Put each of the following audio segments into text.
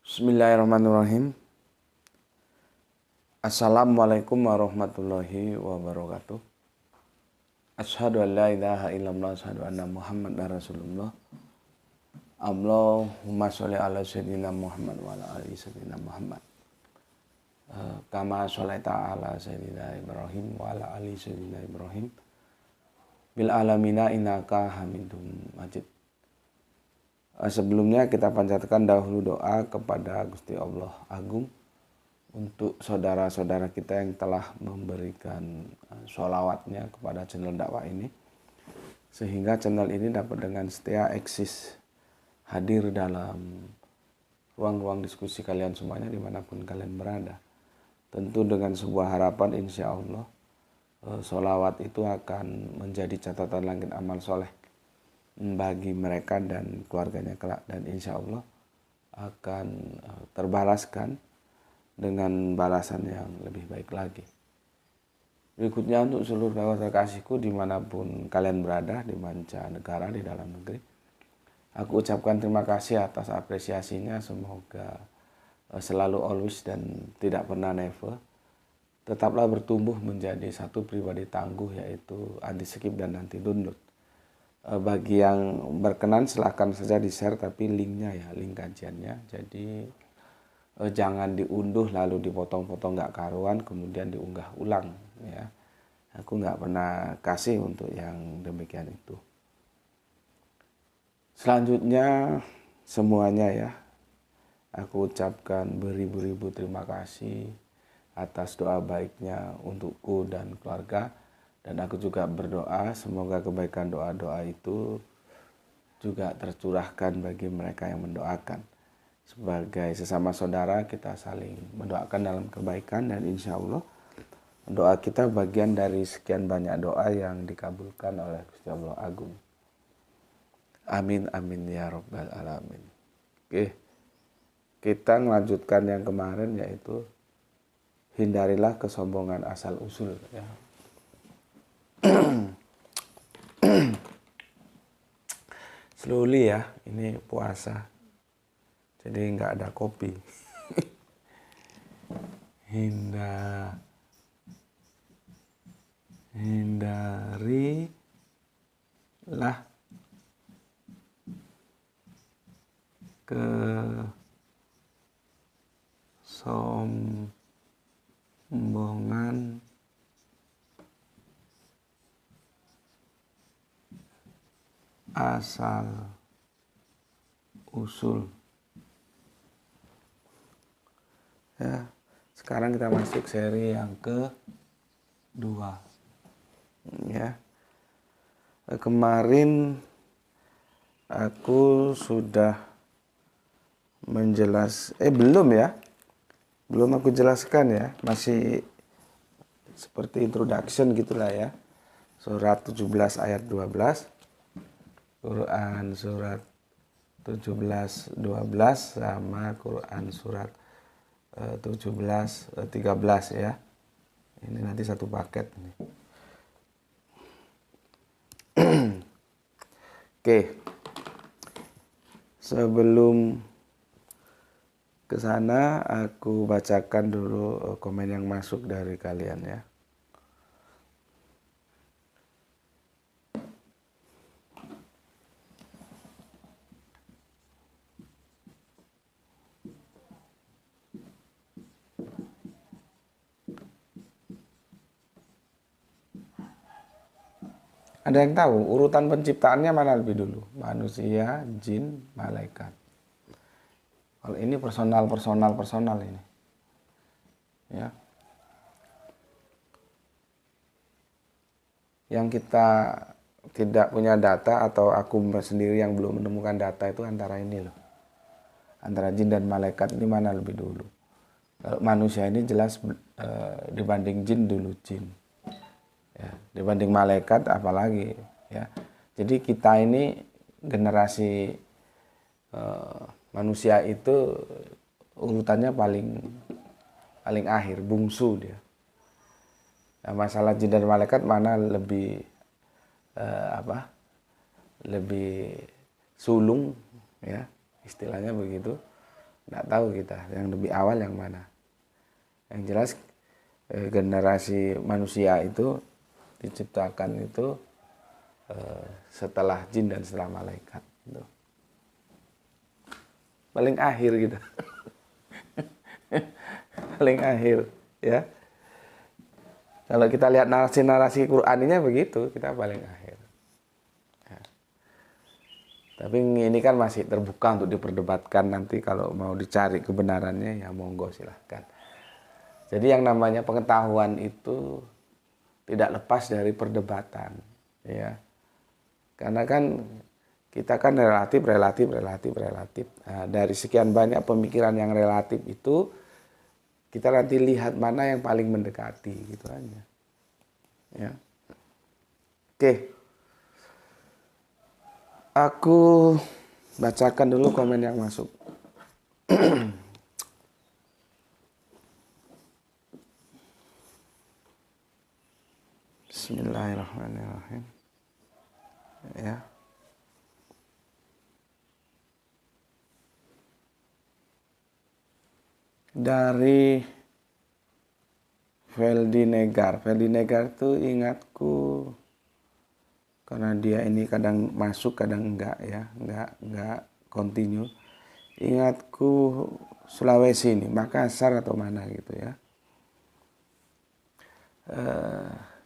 Bismillahirrahmanirrahim. Assalamualaikum warahmatullahi wabarakatuh. Asyhadu an la ilaha illallah, asyhadu anna Muhammadar Rasulullah. Allahumma sholli ala sayyidina Muhammad wa ala ali sayyidina Muhammad. Kama sholaita ala sayyidina Ibrahim wa ala ali sayyidina Ibrahim. Bil alamina innaka Hamidum Majid. Sebelumnya kita panjatkan dahulu doa kepada Gusti Allah Agung untuk saudara-saudara kita yang telah memberikan sholawatnya kepada channel dakwah ini, sehingga channel ini dapat dengan setia eksis hadir dalam ruang-ruang diskusi kalian semuanya dimanapun kalian berada. Tentu dengan sebuah harapan, insya Allah sholawat itu akan menjadi catatan langit amal soleh bagi mereka dan keluarganya kelak, dan insya Allah akan terbalaskan dengan balasan yang lebih baik lagi. Berikutnya untuk seluruh saudara kasihku dimanapun kalian berada, di mancanegara, di dalam negeri, aku ucapkan terima kasih atas apresiasinya. Semoga selalu always dan tidak pernah never tetaplah bertumbuh menjadi satu pribadi tangguh, yaitu anti skip dan anti download. Bagi yang berkenan silahkan saja di-share, tapi linknya ya, link kajiannya. Jadi jangan diunduh lalu dipotong-potong nggak karuan kemudian diunggah ulang ya. Aku nggak pernah kasih untuk yang demikian itu. Selanjutnya semuanya ya, aku ucapkan beribu-ribu terima kasih atas doa baiknya untukku dan keluarga. Dan aku juga berdoa semoga kebaikan doa-doa itu juga tercurahkan bagi mereka yang mendoakan. Sebagai sesama saudara kita saling mendoakan dalam kebaikan, dan insya Allah doa kita bagian dari sekian banyak doa yang dikabulkan oleh Gusti Allah Agung. Amin amin ya rabbal alamin. Oke, kita melanjutkan yang kemarin, yaitu hindarilah kesombongan asal usul ya. Slowly ya, ini puasa jadi nggak ada kopi. Hindarilah kesombongan asal usul ya. Sekarang kita masuk seri yang kedua ya. Kemarin aku sudah belum aku jelaskan ya, masih seperti introduction gitulah ya. Surat 17 ayat 12, Quran surat 17 12 sama Quran surat 17 13 ya. Ini nanti satu paket ini. Oke. Sebelum ke sana aku bacakan dulu komen yang masuk dari kalian ya. Ada yang tahu urutan penciptaannya mana lebih dulu? Manusia, jin, malaikat. Kalau ini personal ini. Ya. Yang kita tidak punya data, atau aku sendiri yang belum menemukan data, itu antara ini loh. Antara jin dan malaikat ini mana lebih dulu? Kalau manusia ini jelas dibanding jin dulu jin. Ya, dibanding malaikat apalagi ya. Jadi kita ini generasi manusia itu urutannya paling akhir, bungsu dia. Nah, masalah jin dan malaikat mana lebih lebih sulung ya, istilahnya begitu. Nggak tahu kita yang lebih awal yang mana. Yang jelas generasi manusia itu diciptakan itu setelah jin dan setelah malaikat gitu. Paling akhir gitu. Paling akhir ya. Kalau kita lihat narasi-narasi Qur'aninya begitu, kita paling akhir. Ya. Tapi ini kan masih terbuka untuk diperdebatkan, nanti kalau mau dicari kebenarannya ya monggo silahkan. Jadi yang namanya pengetahuan itu tidak lepas dari perdebatan, ya. Karena kan kita kan relatif. Nah, dari sekian banyak pemikiran yang relatif itu, kita nanti lihat mana yang paling mendekati gitu aja. Ya. Oke. Aku bacakan dulu komen yang masuk. Bismillahirrahmanirrahim. Ya. Dari Veldi Negar itu ingatku karena dia ini kadang masuk kadang enggak ya, enggak continue. Ingatku Sulawesi ini, Makassar atau mana gitu ya.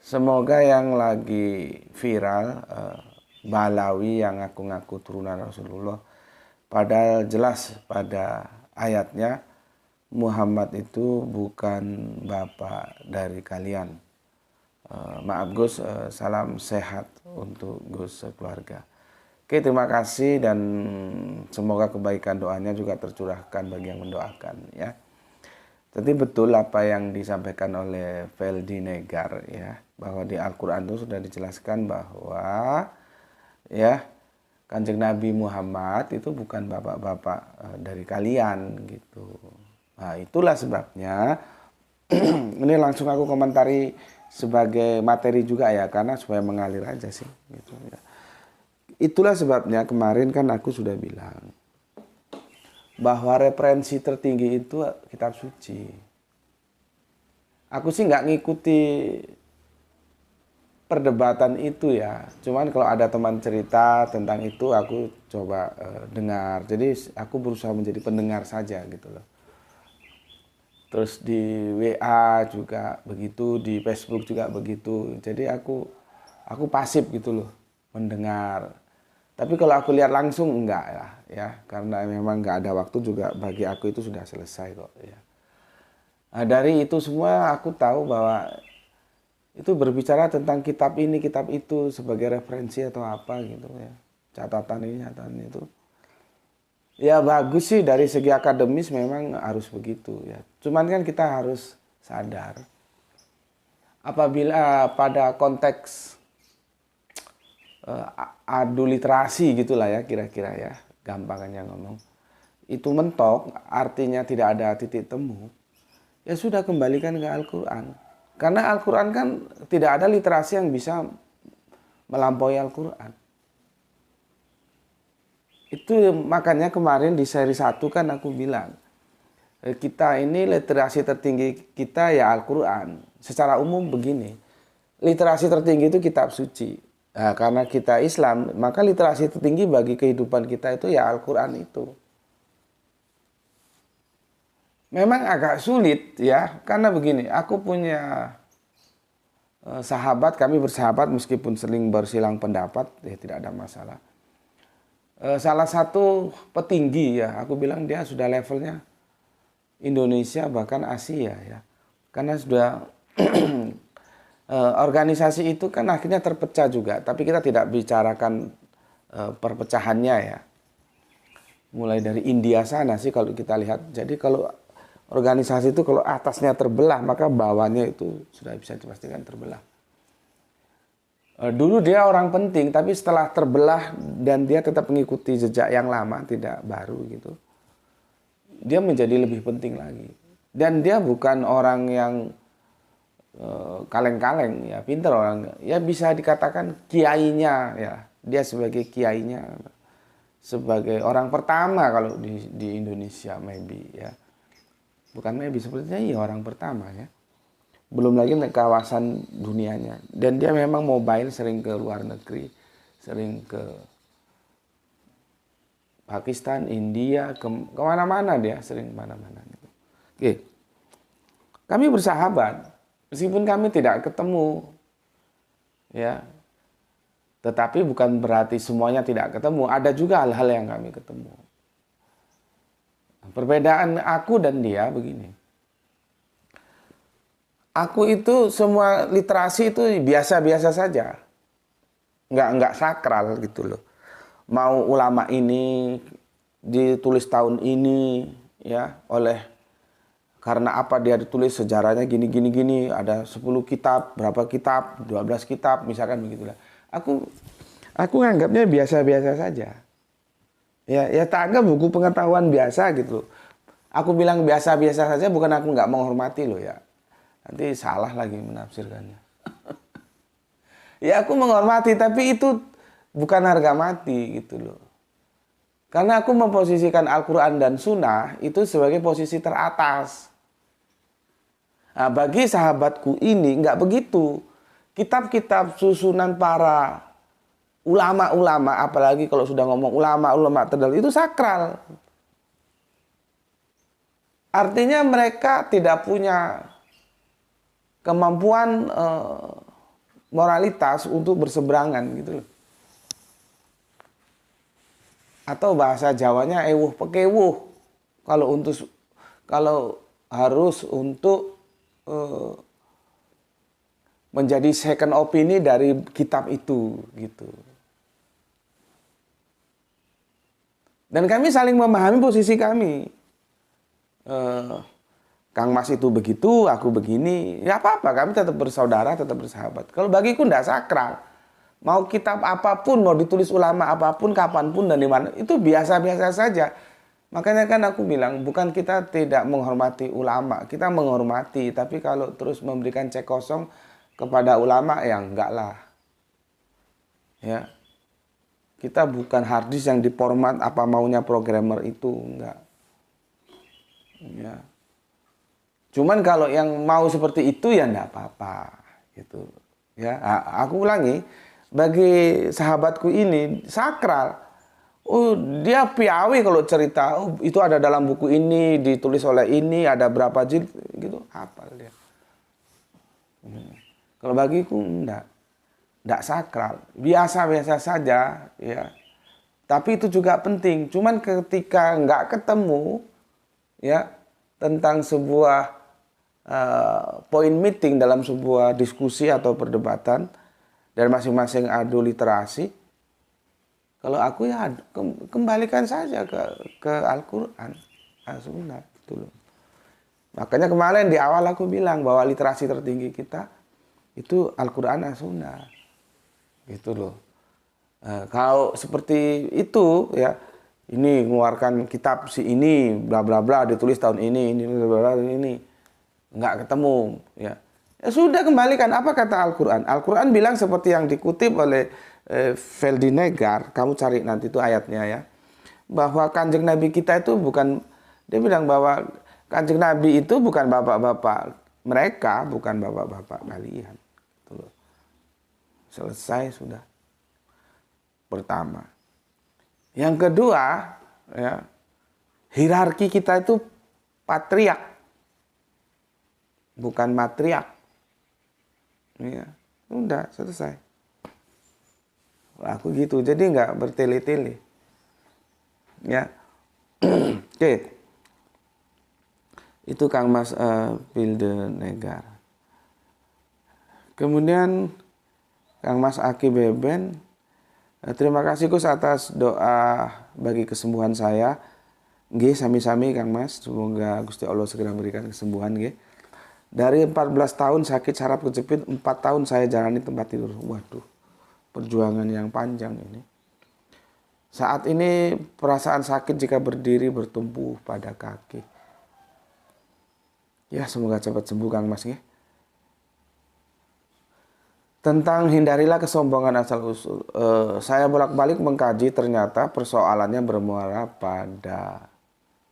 Semoga yang lagi viral Balawi yang ngaku-ngaku turunan Rasulullah, padahal jelas pada ayatnya Muhammad itu bukan bapak dari kalian. Maaf Gus, salam sehat untuk Gus sekeluarga. Oke, terima kasih dan semoga kebaikan doanya juga tercurahkan bagi yang mendoakan ya. Jadi betul apa yang disampaikan oleh Veldi Negar ya, bahwa di Al-Qur'an itu sudah dijelaskan bahwa ya Kanjeng Nabi Muhammad itu bukan bapak-bapak dari kalian gitu. Nah, itulah sebabnya ini langsung aku komentari sebagai materi juga ya, karena supaya mengalir aja sih gitu ya. Itulah sebabnya kemarin kan aku sudah bilang bahwa referensi tertinggi itu kitab suci. Aku sih nggak ngikuti perdebatan itu ya. Cuman kalau ada teman cerita tentang itu aku coba dengar. Jadi aku berusaha menjadi pendengar saja gitu loh. Terus di WA juga begitu, di Facebook juga begitu. Jadi aku pasif gitu loh, mendengar. Tapi kalau aku lihat langsung enggak ya, karena memang enggak ada waktu juga, bagi aku itu sudah selesai kok ya. Nah, dari itu semua aku tahu bahwa itu berbicara tentang kitab ini, kitab itu sebagai referensi atau apa gitu ya. Catatan ini, catatan itu. Ya bagus sih dari segi akademis memang harus begitu ya. Cuman kan kita harus sadar apabila pada konteks adu literasi gitulah ya kira-kira ya, gampangannya ngomong. Itu mentok artinya tidak ada titik temu. Ya sudah kembalikan ke Al-Qur'an. Karena Al-Qur'an kan tidak ada literasi yang bisa melampaui Al-Qur'an. Itu makanya kemarin di seri 1 kan aku bilang, kita ini literasi tertinggi kita ya Al-Quran. Secara umum begini, literasi tertinggi itu kitab suci. Nah, karena kita Islam, maka literasi tertinggi bagi kehidupan kita itu ya Al-Quran itu. Memang agak sulit ya, karena begini, aku punya sahabat, kami bersahabat meskipun sering bersilang pendapat, ya tidak ada masalah. Salah satu petinggi ya, aku bilang dia sudah levelnya Indonesia bahkan Asia ya, karena sudah organisasi itu kan akhirnya terpecah juga, tapi kita tidak bicarakan perpecahannya ya, mulai dari India sana sih kalau kita lihat. Jadi kalau organisasi itu kalau atasnya terbelah maka bawahnya itu sudah bisa dipastikan terbelah. Dulu dia orang penting, tapi setelah terbelah dan dia tetap mengikuti jejak yang lama, tidak baru gitu, dia menjadi lebih penting lagi. Dan dia bukan orang yang kaleng-kaleng ya, pintar orang, ya bisa dikatakan kiainya ya, dia sebagai kiainya sebagai orang pertama kalau di Indonesia, maybe ya. Bukan maybe, sepertinya iya orang pertama ya. Belum lagi kawasan dunianya. Dan dia memang mobile, sering ke luar negeri, sering ke Pakistan, India, kemana-mana dia, sering kemana-mana. Oke, kami bersahabat, meskipun kami tidak ketemu, ya. Tetapi bukan berarti semuanya tidak ketemu. Ada juga hal-hal yang kami ketemu. Perbedaan aku dan dia begini. Aku itu semua literasi itu biasa-biasa saja. Nggak sakral gitu loh. Mau ulama ini ditulis tahun ini ya oleh karena apa dia ditulis sejarahnya gini, ada 10 kitab, berapa kitab, 12 kitab misalkan begitulah. Aku nganggapnya biasa-biasa saja. Ya tak anggap buku pengetahuan biasa gitu. Aku bilang biasa-biasa saja bukan aku nggak menghormati loh ya. Nanti salah lagi menafsirkannya. Ya aku menghormati, tapi itu bukan harga mati gitu loh. Karena aku memposisikan Al-Quran dan Sunnah itu sebagai posisi teratas. Nah, bagi sahabatku ini nggak begitu. Kitab-kitab susunan para ulama-ulama, apalagi kalau sudah ngomong ulama-ulama terdahulu itu sakral. Artinya mereka tidak punya kemampuan moralitas untuk berseberangan gitu loh. Atau bahasa Jawanya ewuh pekewuh. Kalau harus untuk menjadi second opini dari kitab itu gitu. Dan kami saling memahami posisi kami. Kang Mas itu begitu, aku begini. Ya apa-apa, kami tetap bersaudara, tetap bersahabat. Kalau bagiku tidak sakral. Mau kitab apapun, mau ditulis ulama apapun, kapanpun dan dimana, itu biasa-biasa saja. Makanya kan aku bilang, bukan kita tidak menghormati ulama. Kita menghormati, tapi kalau terus memberikan cek kosong kepada ulama, ya enggak lah. Ya. Kita bukan harddisk yang diformat apa maunya programmer itu, enggak. Ya. Cuman kalau yang mau seperti itu ya enggak apa-apa gitu. Ya, aku ulangi, bagi sahabatku ini sakral. Oh, dia piawi kalau cerita, oh, itu ada dalam buku ini, ditulis oleh ini, ada berapa jilid gitu, hafal dia. Kalau bagiku enggak. Tidak sakral, biasa-biasa saja, ya. Tapi itu juga penting. Cuman ketika nggak ketemu, ya, tentang sebuah poin meeting dalam sebuah diskusi atau perdebatan dan masing-masing adu literasi, kalau aku ya kembalikan saja ke Al-Quran, As-Sunnah, gitu loh. Makanya kemarin di awal aku bilang bahwa literasi tertinggi kita itu Al-Quran, As-Sunnah. Gitu loh. Kalau seperti itu ya, ini mengeluarkan kitab si ini bla bla bla ditulis tahun ini bla bla bla ini nggak ketemu ya. Ya sudah, kembalikan apa kata Al-Qur'an. Al-Qur'an bilang seperti yang dikutip oleh Feldinegar, kamu cari nanti itu ayatnya ya. Bahwa Kanjeng Nabi kita itu bukan, dia bilang bahwa Kanjeng Nabi itu bukan bapak-bapak mereka, bukan bapak-bapak kalian. Gitu loh. Selesai sudah. Pertama. Yang kedua, ya, hierarki kita itu patriark, bukan matriark. Ya, udah selesai. Aku gitu, jadi nggak bertele-tele. Ya, oke. Itu Kang Mas Feldinegar. Kemudian Kang Mas Aki Beben, terima kasih Gus atas doa bagi kesembuhan saya. Nggih, sami-sami Kang Mas, semoga Gusti Allah segera berikan kesembuhan nggih. Dari 14 tahun sakit saraf kejepit, 4 tahun saya jalani tempat tidur. Waduh, perjuangan yang panjang ini. Saat ini perasaan sakit jika berdiri bertumbuh pada kaki. Ya, semoga cepat sembuh Kang Mas nggih. Tentang hindarilah kesombongan asal usul. Saya bolak-balik mengkaji, ternyata persoalannya bermuara pada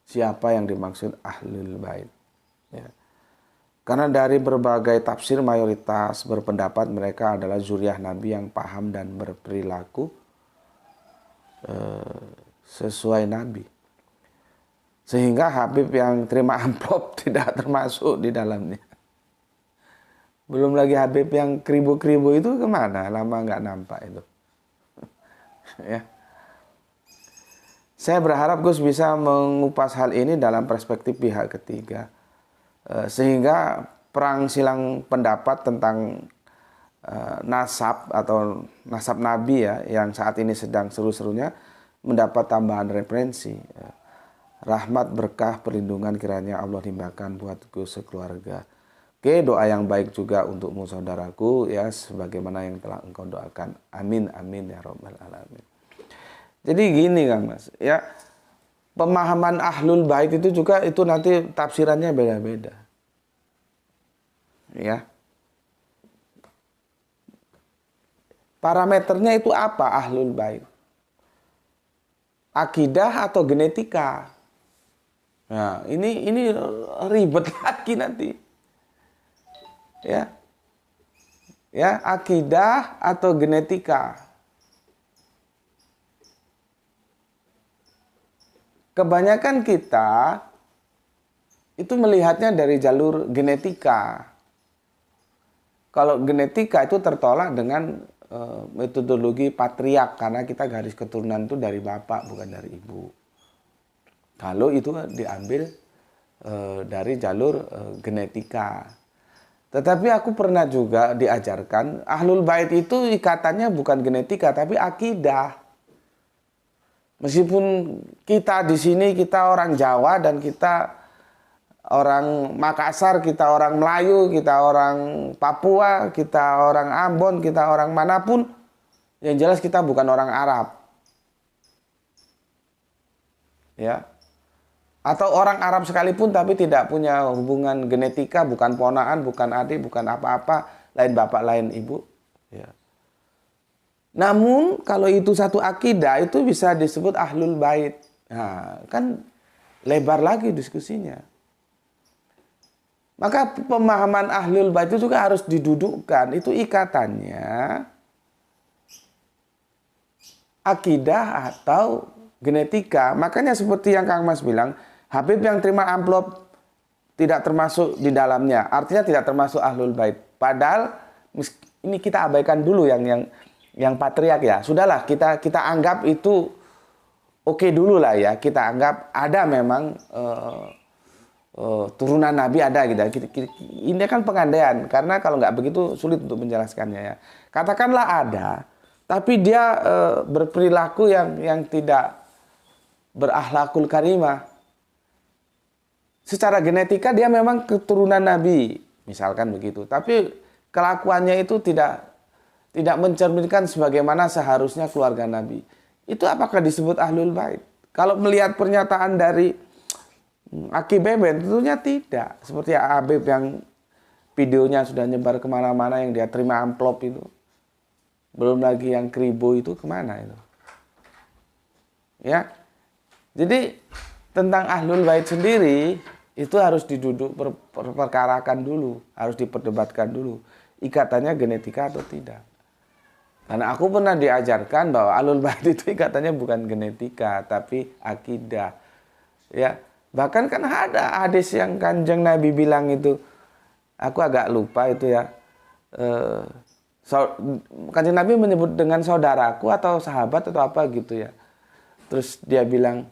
siapa yang dimaksud ahlul bait. Ya. Karena dari berbagai tafsir mayoritas berpendapat mereka adalah zuriyah Nabi yang paham dan berperilaku sesuai Nabi. Sehingga Habib yang terima amplop tidak termasuk di dalamnya. Belum lagi Habib yang kribo-kribo itu kemana? Lama nggak nampak itu. Ya. Saya berharap Gus bisa mengupas hal ini dalam perspektif pihak ketiga. Sehingga perang silang pendapat tentang nasab atau nasab Nabi ya, yang saat ini sedang seru-serunya, mendapat tambahan referensi. Rahmat, berkah, perlindungan kiranya Allah limpahkan buat Gus sekeluarga. Oke, doa yang baik juga untukmu saudaraku ya, sebagaimana yang telah engkau doakan. Amin, amin ya rabbal alamin. Jadi gini Kang Mas, ya pemahaman ahlul bait itu juga itu nanti tafsirannya beda-beda. Ya. Parameternya itu apa ahlul bait? Akidah atau genetika? Nah, ini ribet lagi nanti. Ya, akidah atau genetika. Kebanyakan kita itu melihatnya dari jalur genetika. Kalau genetika itu tertolak dengan metodologi patriark, karena kita garis keturunan itu dari bapak bukan dari ibu. Kalau itu diambil dari jalur genetika. Tetapi aku pernah juga diajarkan, ahlul bait itu ikatannya bukan genetika, tapi akidah. Meskipun kita di sini, kita orang Jawa dan kita orang Makassar, kita orang Melayu, kita orang Papua, kita orang Ambon, kita orang manapun, yang jelas kita bukan orang Arab. Ya. Atau orang Arab sekalipun tapi tidak punya hubungan genetika, bukan ponaan, bukan adik, bukan apa-apa, lain bapak, lain ibu. Ya. Namun kalau itu satu akidah itu bisa disebut ahlul bait. Nah, kan lebar lagi diskusinya. Maka pemahaman ahlul bait itu juga harus didudukkan. Itu ikatannya akidah atau genetika. Makanya seperti yang Kang Mas bilang, Habib yang terima amplop tidak termasuk di dalamnya. Artinya tidak termasuk ahlul bait. Padahal ini kita abaikan dulu yang patriark ya. Sudahlah, kita anggap itu oke dulu lah ya. Kita anggap ada memang turunan Nabi ada gitu. Ini kan pengandaian, karena kalau nggak begitu sulit untuk menjelaskannya ya. Katakanlah ada, tapi dia berperilaku yang tidak berakhlakul karimah. Secara genetika dia memang keturunan Nabi, misalkan begitu. Tapi kelakuannya itu tidak mencerminkan sebagaimana seharusnya keluarga Nabi. Itu apakah disebut ahlul bait? Kalau melihat pernyataan dari Aki Beben, tentunya tidak. Seperti Habib yang videonya sudah nyebar kemana-mana, yang dia terima amplop itu. Belum lagi yang kribo itu kemana itu. Ya, jadi tentang ahlul bait sendiri itu harus diduduk perkarakan dulu, harus diperdebatkan dulu, ikatannya genetika atau tidak. Karena aku pernah diajarkan bahwa ahlul bait itu ikatannya bukan genetika tapi akidah. Ya, bahkan kan ada hadis yang Kanjeng Nabi bilang itu, aku agak lupa itu ya. Kanjeng Nabi menyebut dengan saudaraku atau sahabat atau apa gitu ya. Terus dia bilang,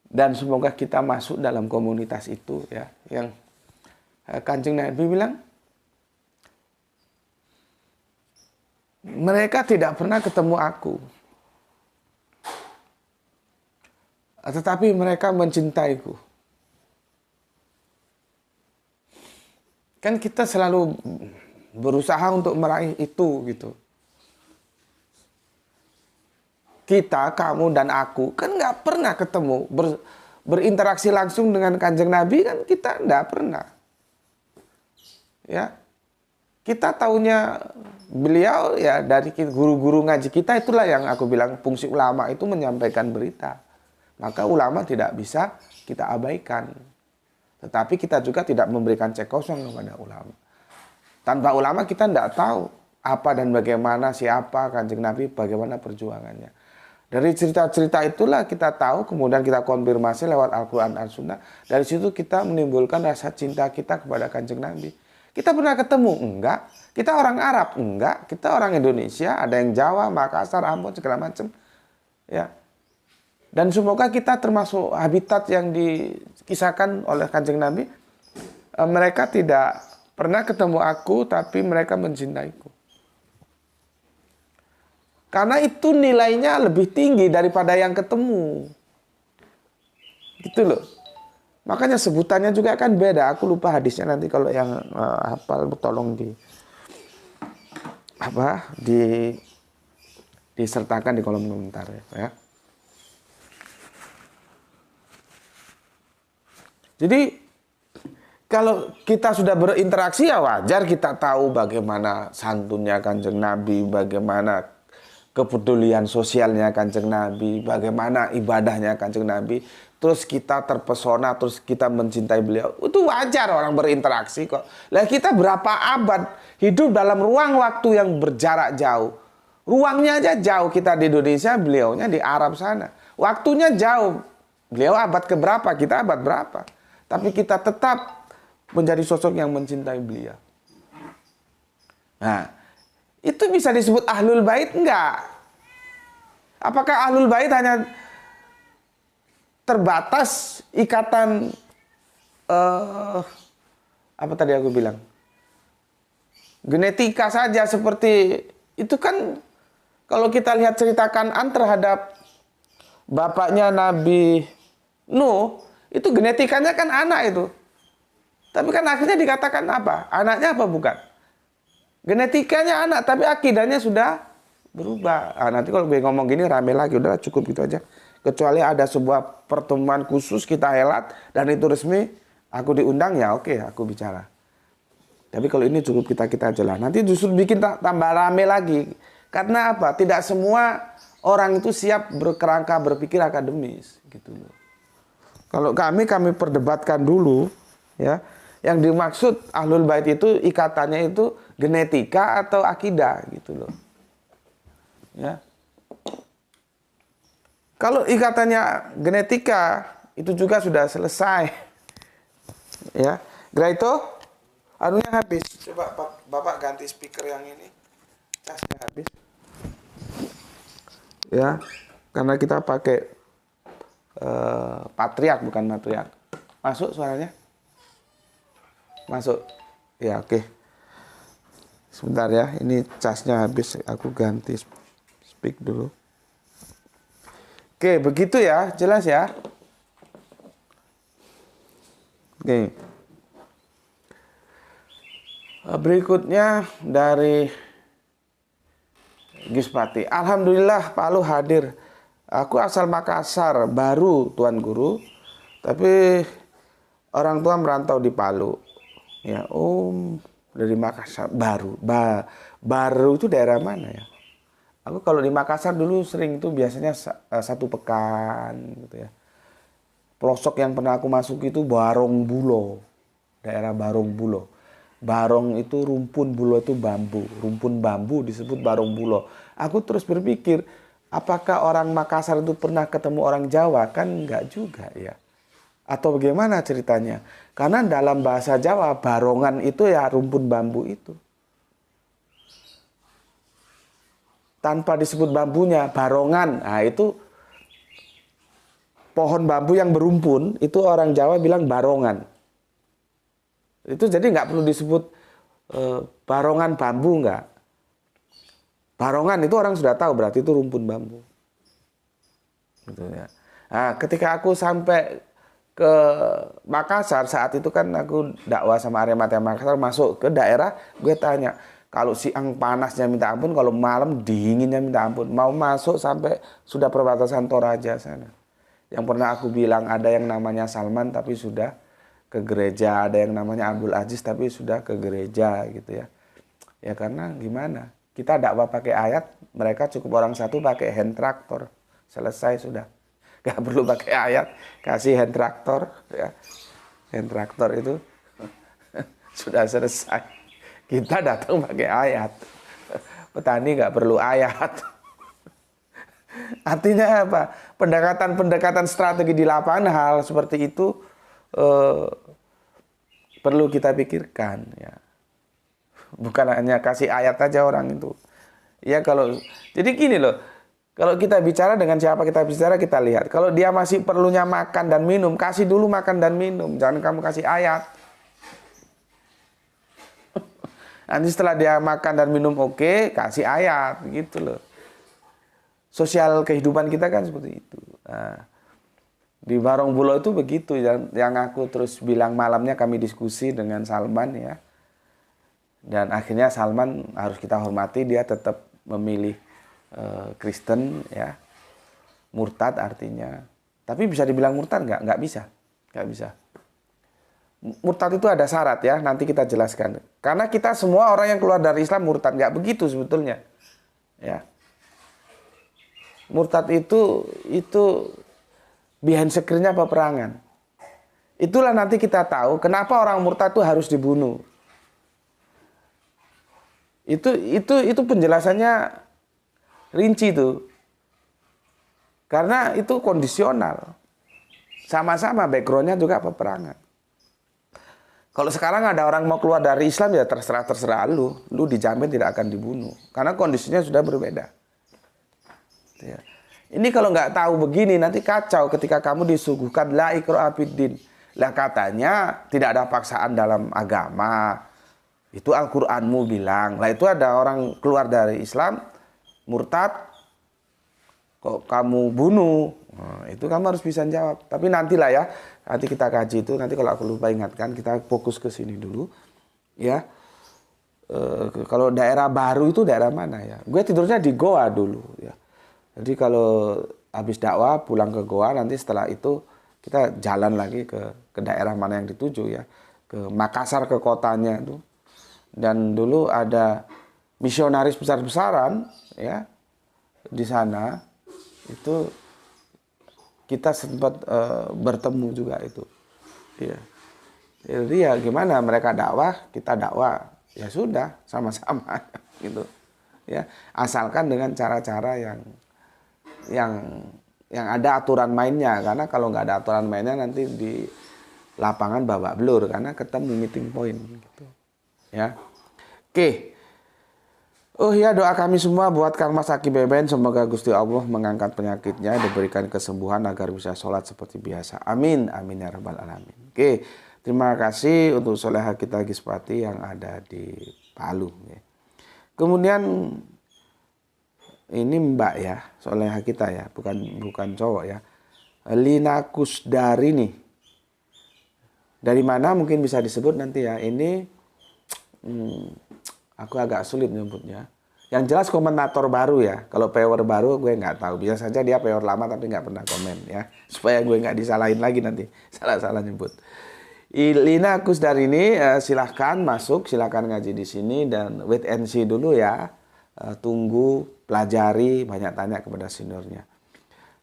dan semoga kita masuk dalam komunitas itu ya, yang Kanjeng Nabi bilang, mereka tidak pernah ketemu aku, tetapi mereka mencintaiku. Kan kita selalu berusaha untuk meraih itu gitu. Kita, kamu dan aku kan nggak pernah ketemu, berinteraksi langsung dengan Kanjeng Nabi kan kita nggak pernah. Ya, Kita taunya beliau ya dari guru-guru ngaji kita, itulah yang aku bilang fungsi ulama itu menyampaikan berita. Maka ulama tidak bisa kita abaikan. Tetapi kita juga tidak memberikan cek kosong kepada ulama. Tanpa ulama kita tidak tahu apa dan bagaimana, siapa Kanjeng Nabi, bagaimana perjuangannya. Dari cerita-cerita itulah kita tahu, kemudian kita konfirmasi lewat Al-Quran dan Sunnah. Dari situ kita menimbulkan rasa cinta kita kepada Kanjeng Nabi. Kita pernah ketemu? Enggak. Kita orang Arab? Enggak. Kita orang Indonesia, ada yang Jawa, Makassar, Ambon, segala macam. Ya. Dan semoga kita termasuk habitat yang dikisahkan oleh Kanjeng Nabi. Mereka tidak pernah ketemu aku, tapi mereka mencintaiku. Karena itu nilainya lebih tinggi daripada yang ketemu. Gitu loh. Makanya sebutannya juga kan beda. Aku lupa hadisnya, nanti kalau yang hafal tolong disertakan di kolom komentar ya. Jadi kalau kita sudah berinteraksi ya wajar kita tahu bagaimana santunnya Kanjeng Nabi, bagaimana kepedulian sosialnya Kanjeng Nabi, bagaimana ibadahnya Kanjeng Nabi. Terus kita terpesona, terus kita mencintai beliau. Itu wajar orang berinteraksi kok. Lah kita berapa abad hidup dalam ruang waktu yang berjarak jauh. Ruangnya aja jauh, kita di Indonesia, beliaunya di Arab sana. Waktunya jauh. Beliau abad keberapa, kita abad berapa. Tapi kita tetap menjadi sosok yang mencintai beliau. Nah, itu bisa disebut Ahlul Bait enggak? Apakah Ahlul Bait hanya terbatas ikatan apa tadi aku bilang, genetika saja, seperti itu kan? Kalau kita lihat cerita Kan'an terhadap bapaknya Nabi Nuh, itu genetikanya kan anak itu. Tapi kan akhirnya dikatakan apa? Anaknya apa bukan? Genetikanya anak, tapi akidahnya sudah berubah. Nanti kalau gue ngomong gini rame lagi, udah cukup gitu aja. Kecuali ada sebuah pertemuan khusus kita helat dan itu resmi, aku diundang ya oke, aku bicara. Tapi kalau ini cukup kita aja lah. Nanti justru bikin tambah rame lagi. Karena apa? Tidak semua orang itu siap berkerangka berpikir akademis gitu loh. Kalau kami perdebatkan dulu ya. Yang dimaksud Ahlul Bait itu ikatannya itu genetika atau akidah gitu loh. Ya. Kalau ikatannya genetika itu juga sudah selesai. Ya. Itu anunya habis. Coba Bapak ganti speaker yang ini. Casnya habis. Ya. Karena kita pakai patriark bukan matriark. Masuk suaranya? Masuk. Ya, oke. Sebentar ya, ini casnya habis, aku ganti speak dulu. Oke, begitu ya, jelas ya. Oke. Berikutnya dari Gispati. Alhamdulillah Pak Lu hadir. Aku asal Makassar, baru Tuan Guru, tapi orang tua merantau di Palu. Ya, dari Makassar, baru. Baru itu daerah mana ya? Aku kalau di Makassar dulu sering itu biasanya 1 pekan gitu ya. Pelosok yang pernah aku masuk itu Barong Bulo. Daerah Barong Bulo. Barong itu rumpun, bulo itu bambu. Rumpun bambu disebut Barong Bulo. Aku terus berpikir, apakah orang Makassar itu pernah ketemu orang Jawa? Kan enggak juga ya. Atau bagaimana ceritanya? Karena dalam bahasa Jawa, barongan itu ya rumpun bambu itu. Tanpa disebut bambunya, barongan. Nah itu pohon bambu yang berumpun, itu orang Jawa bilang barongan. Itu jadi nggak perlu disebut barongan bambu, nggak. Barongan itu orang sudah tahu, berarti itu rumpun bambu. Gitu ya. Nah, ketika aku sampai ke Makassar, saat itu kan aku dakwah sama Arema Makassar, masuk ke daerah, gue tanya, kalau siang panasnya minta ampun, kalau malam dinginnya minta ampun. Mau masuk sampai sudah perbatasan Toraja sana. Yang pernah aku bilang ada yang namanya Salman tapi sudah ke gereja, ada yang namanya Abdul Aziz tapi sudah ke gereja gitu ya. Ya karena gimana? Kita dakwah pakai ayat, mereka cukup orang satu pakai hand traktor. Selesai sudah. Gak perlu pakai ayat, kasih hand traktor. Ya. Hand traktor itu sudah selesai. Kita datang pakai ayat. Petani gak perlu ayat. Artinya apa? Pendekatan-pendekatan strategi di lapangan hal seperti itu perlu kita pikirkan. Ya. Bukan hanya kasih ayat aja orang itu. Ya jadi gini loh. Kalau kita bicara dengan siapa kita bicara, kita lihat. Kalau dia masih perlunya makan dan minum, kasih dulu makan dan minum. Jangan kamu kasih ayat. Nanti setelah dia makan dan minum oke, kasih ayat. Gitu loh. Sosial kehidupan kita kan seperti itu. Nah, di Barong Bulo itu begitu. Yang aku terus bilang malamnya kami diskusi dengan Salman ya. Dan akhirnya Salman harus kita hormati, dia tetap memilih Kristen ya, murtad artinya. Tapi bisa dibilang murtad nggak bisa, nggak bisa. Murtad itu ada syarat ya, nanti kita jelaskan. Karena kita semua orang yang keluar dari Islam murtad, nggak begitu sebetulnya. Ya, murtad itu behind screen-nya peperangan. Itulah nanti kita tahu kenapa orang murtad itu harus dibunuh. Itu penjelasannya rinci tuh. Karena itu kondisional. Sama-sama background-nya juga peperangan. Kalau sekarang ada orang mau keluar dari Islam ya terserah lu dijamin tidak akan dibunuh. Karena kondisinya sudah berbeda. Ya. Ini kalau nggak tahu begini nanti kacau ketika kamu disuguhkan la ikraha fiddin. Lah katanya tidak ada paksaan dalam agama. Itu Al-Qur'anmu bilang. Lah itu ada orang keluar dari Islam murtad, kok kamu bunuh? Nah, itu kamu harus bisa jawab. Tapi nantilah ya, nanti kita kaji itu. Nanti kalau aku lupa ingatkan, kita fokus ke sini dulu. Ya, kalau daerah baru itu daerah mana ya? Gue tidurnya di Goa dulu. Ya, jadi kalau habis dakwah pulang ke Goa, nanti setelah itu kita jalan lagi ke daerah mana yang dituju ya, ke Makassar, ke kotanya itu. Dan dulu ada misionaris besar-besaran ya di sana, itu kita sempat bertemu juga itu ya. Jadi ya gimana, mereka dakwah kita dakwah, ya sudah sama-sama gitu ya, asalkan dengan cara-cara yang ada aturan mainnya. Karena kalau nggak ada aturan mainnya nanti di lapangan babak belur karena ketemu meeting point gitu ya. Oke. Oh ya, doa kami semua buat Kang Mas Aki Beben, semoga Gusti Allah mengangkat penyakitnya, diberikan kesembuhan agar bisa sholat seperti biasa. Amin, amin ya rabbal alamin. Oke, terima kasih untuk soleha kita Gispati yang ada di Palu. Kemudian ini Mbak ya, soleha kita ya, bukan cowok ya. Lina Kusdari nih. Dari mana mungkin bisa disebut nanti ya. Ini aku agak sulit nyebutnya. Yang jelas komentator baru ya. Kalau viewer baru gue nggak tahu. Bisa saja dia viewer lama tapi nggak pernah komen ya. Supaya gue nggak disalahin lagi nanti. Salah-salah nyebut. Lina Kusdari ini silahkan masuk, silahkan ngaji di sini dan wait and see dulu ya. Tunggu, pelajari, banyak tanya kepada seniornya.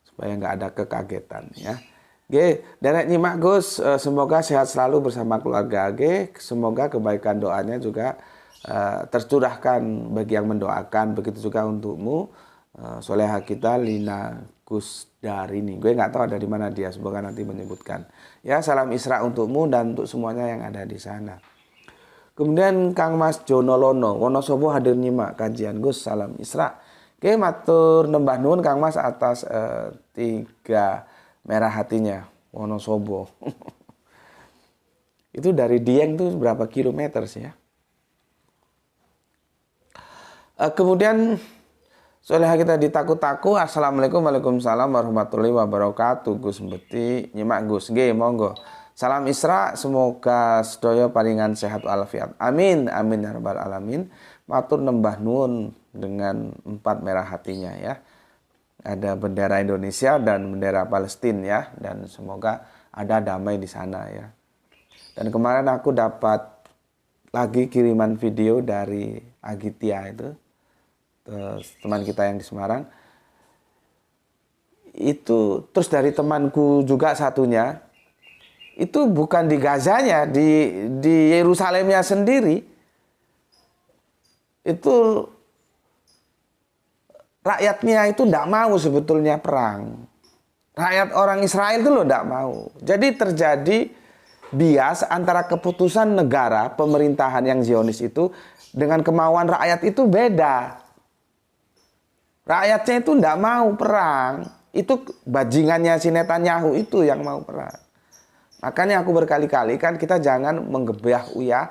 Supaya nggak ada kekagetan ya. Oke, derek nyimak Gus, semoga sehat selalu bersama keluarga Age. Semoga kebaikan doanya juga tercurahkan bagi yang mendoakan. Begitu juga untukmu, soleha kita Lina Kusdarini. Gue nggak tahu ada di mana dia, semoga nanti menyebutkan. Ya, salam Isra untukmu dan untuk semuanya yang ada di sana. Kemudian Kang Mas Jonolono, Wonosobo hadir nyimak kajian Gus, salam Isra. Oke, matur nembah nuwun Kang Mas atas 3 merah hatinya, Wonosobo. Itu dari Dieng tuh berapa kilometer sih ya? Kemudian soleha kita di Taku-Taku. Assalamualaikum waalaikumsalam warahmatullahi wabarakatuh. Gus Beti nyimak Gus G, monggo. Salam Isra, semoga sedaya paringan sehat walafiat. Amin, amin ya rabbal alamin. Matur nembah nuwun dengan 4 merah hatinya ya. Ada bendera Indonesia dan bendera Palestina ya, dan semoga ada damai di sana ya. Dan kemarin aku dapat lagi kiriman video dari Agitia itu, teman kita yang di Semarang. Itu terus dari temanku juga satunya, itu bukan di Gazanya, di Yerusalemnya sendiri. Itu rakyatnya itu tidak mau sebetulnya perang. Rakyat orang Israel itu loh tidak mau. Jadi terjadi bias antara keputusan negara, pemerintahan yang Zionis itu dengan kemauan rakyat itu beda. Rakyatnya itu tidak mau perang. Itu bajingannya si Netanyahu itu yang mau perang. Makanya aku berkali-kali kan kita jangan menggebyah uyah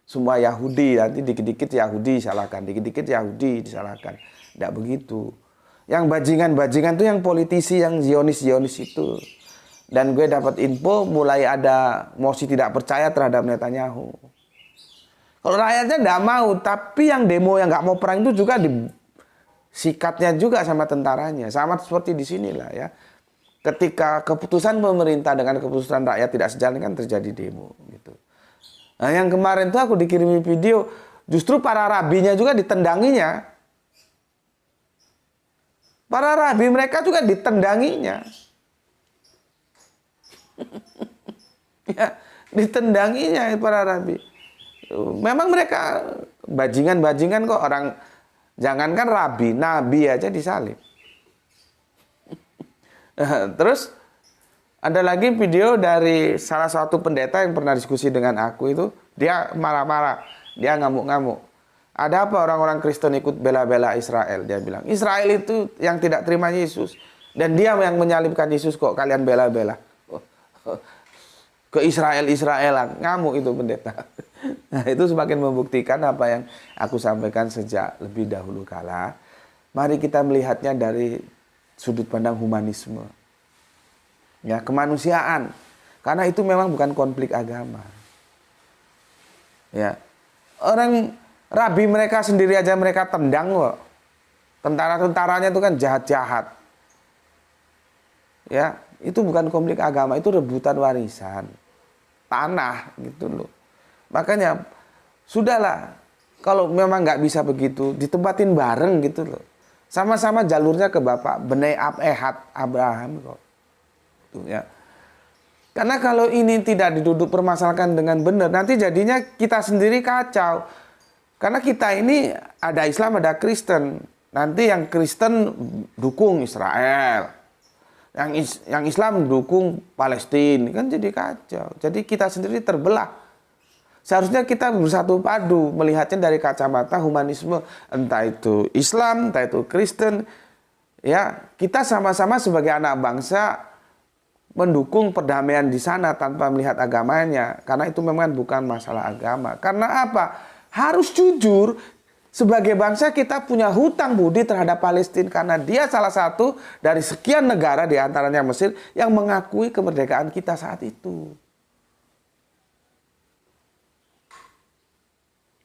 semua Yahudi. Nanti dikit-dikit Yahudi disalahkan, dikit-dikit Yahudi disalahkan. Tidak begitu. Yang bajingan-bajingan itu yang politisi, yang Zionis-Zionis itu. Dan gue dapat info mulai ada mosi tidak percaya terhadap Netanyahu. Kalau rakyatnya tidak mau, tapi yang demo yang nggak mau perang itu juga sikatnya juga sama tentaranya. Sama seperti di sinilah ya. Ketika keputusan pemerintah dengan keputusan rakyat tidak sejalan kan terjadi demo gitu. Nah yang kemarin tuh aku dikirimi video, justru para rabinya juga ditendanginya. Para rabi mereka juga ditendanginya. Ya, ditendanginya para rabi. Memang mereka bajingan-bajingan kok, orang jangankan rabi, nabi aja disalib. Terus ada lagi video dari salah satu pendeta yang pernah diskusi dengan aku itu, dia marah-marah, dia ngamuk-ngamuk. Ada apa orang-orang Kristen ikut bela-bela Israel? Dia bilang, Israel itu yang tidak terima Yesus. Dan dia yang menyalibkan Yesus kok kalian bela-bela. Ke Israel-Israelan. Ngamuk itu pendeta. Nah itu semakin membuktikan apa yang aku sampaikan sejak lebih dahulu kala. Mari kita melihatnya dari sudut pandang humanisme. Ya, kemanusiaan. Karena itu memang bukan konflik agama. Ya. Orang rabi mereka sendiri aja mereka tendang kok. Tentara-tentaranya itu kan jahat-jahat. Ya, itu bukan konflik agama, itu rebutan warisan. Tanah gitu loh. Makanya sudahlah, kalau memang nggak bisa begitu, ditempatin bareng gitu loh. Sama-sama jalurnya ke Bapak Benai Ab'ehat Abraham kok. Tuh, ya. Karena kalau ini tidak diduduk permasalahkan dengan benar, nanti jadinya kita sendiri kacau. Karena kita ini ada Islam, ada Kristen. Nanti yang Kristen dukung Israel. Yang Islam dukung Palestina. Kan jadi kacau. Jadi kita sendiri terbelah. Seharusnya kita bersatu padu melihatnya dari kacamata humanisme. Entah itu Islam, entah itu Kristen. Ya, kita sama-sama sebagai anak bangsa mendukung perdamaian di sana tanpa melihat agamanya. Karena itu memang bukan masalah agama. Karena apa? Harus jujur. Sebagai bangsa kita punya hutang budi terhadap Palestina karena dia salah satu dari sekian negara di antaranya Mesir yang mengakui kemerdekaan kita saat itu.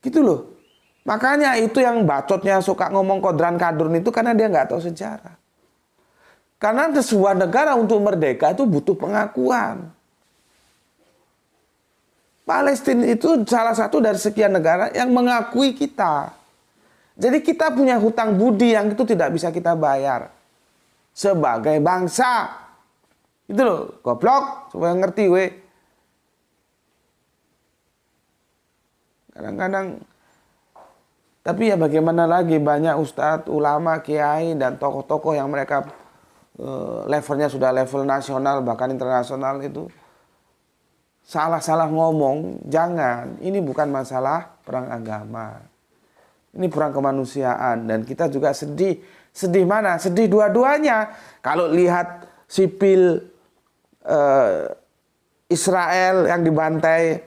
Gitu loh. Makanya itu yang bacotnya suka ngomong kodran kadrun itu karena dia nggak tahu sejarah. Karena sebuah negara untuk merdeka itu butuh pengakuan. Palestina itu salah satu dari sekian negara yang mengakui kita. Jadi kita punya hutang budi yang itu tidak bisa kita bayar. Sebagai bangsa. Itu loh, goblok, supaya ngerti we. Kadang-kadang, tapi ya bagaimana lagi, banyak ustadz, ulama, kiai, dan tokoh-tokoh yang mereka levelnya sudah level nasional, bahkan internasional itu. Salah-salah ngomong, jangan. Ini bukan masalah perang agama. Ini perang kemanusiaan dan kita juga sedih. Sedih mana? Sedih dua-duanya. Kalau lihat sipil Israel yang dibantai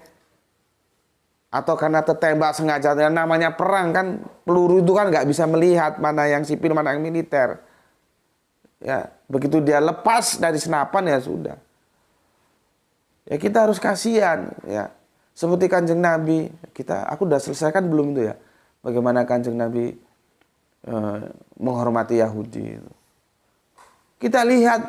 atau karena tertembak sengaja, namanya perang kan, peluru itu kan nggak bisa melihat mana yang sipil mana yang militer. Ya, begitu dia lepas dari senapan ya sudah. Ya kita harus kasihan ya. Seperti Kanjeng Nabi, aku udah selesaikan belum itu ya? Bagaimana Kanjeng Nabi menghormati Yahudi. Kita lihat,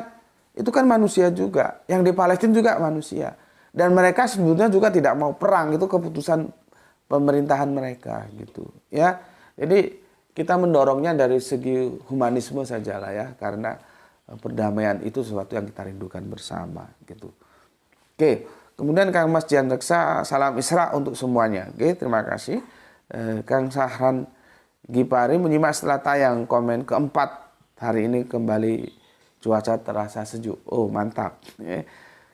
itu kan manusia juga. Yang di Palestina juga manusia. Dan mereka sebetulnya juga tidak mau perang. Itu keputusan pemerintahan mereka gitu ya. Jadi kita mendorongnya dari segi humanisme saja lah ya, karena perdamaian itu sesuatu yang kita rindukan bersama gitu. Oke, kemudian Kang Mas Jian Reksa, salam Isra untuk semuanya. Oke, terima kasih. Kang Sahran Gipari menyimak setelah tayang, komen keempat, hari ini kembali cuaca terasa sejuk. Oh mantap.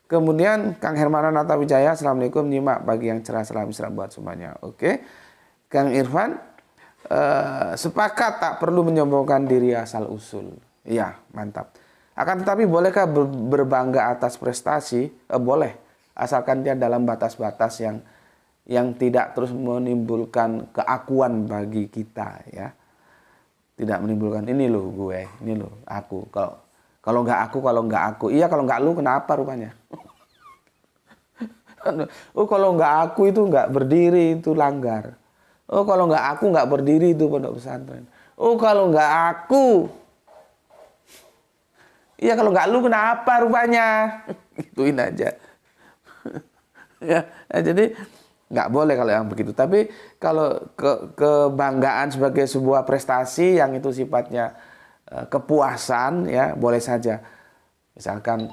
Kemudian Kang Hermanan Natawijaya, assalamualaikum, menyimak bagi yang cerah, salam Isra buat semuanya. Oke, Kang Irfan, sepakat tak perlu menyombongkan diri asal usul. Iya mantap. Akan tetapi bolehkah berbangga atas prestasi? Boleh, asalkan dia dalam batas-batas yang tidak terus menimbulkan keakuan bagi kita ya. Tidak menimbulkan ini loh gue, ini loh aku. Kalau nggak aku. Iya, kalau nggak lu kenapa rupanya? Oh, kalau nggak aku itu nggak berdiri itu langgar. Oh, kalau nggak aku nggak berdiri itu pondok pesantren. Oh, kalau nggak aku. Iya, kalau nggak lu kenapa rupanya? Ituin aja. Ya, jadi nggak boleh kalau yang begitu. Tapi kalau kebanggaan sebagai sebuah prestasi yang itu sifatnya kepuasan ya boleh saja. Misalkan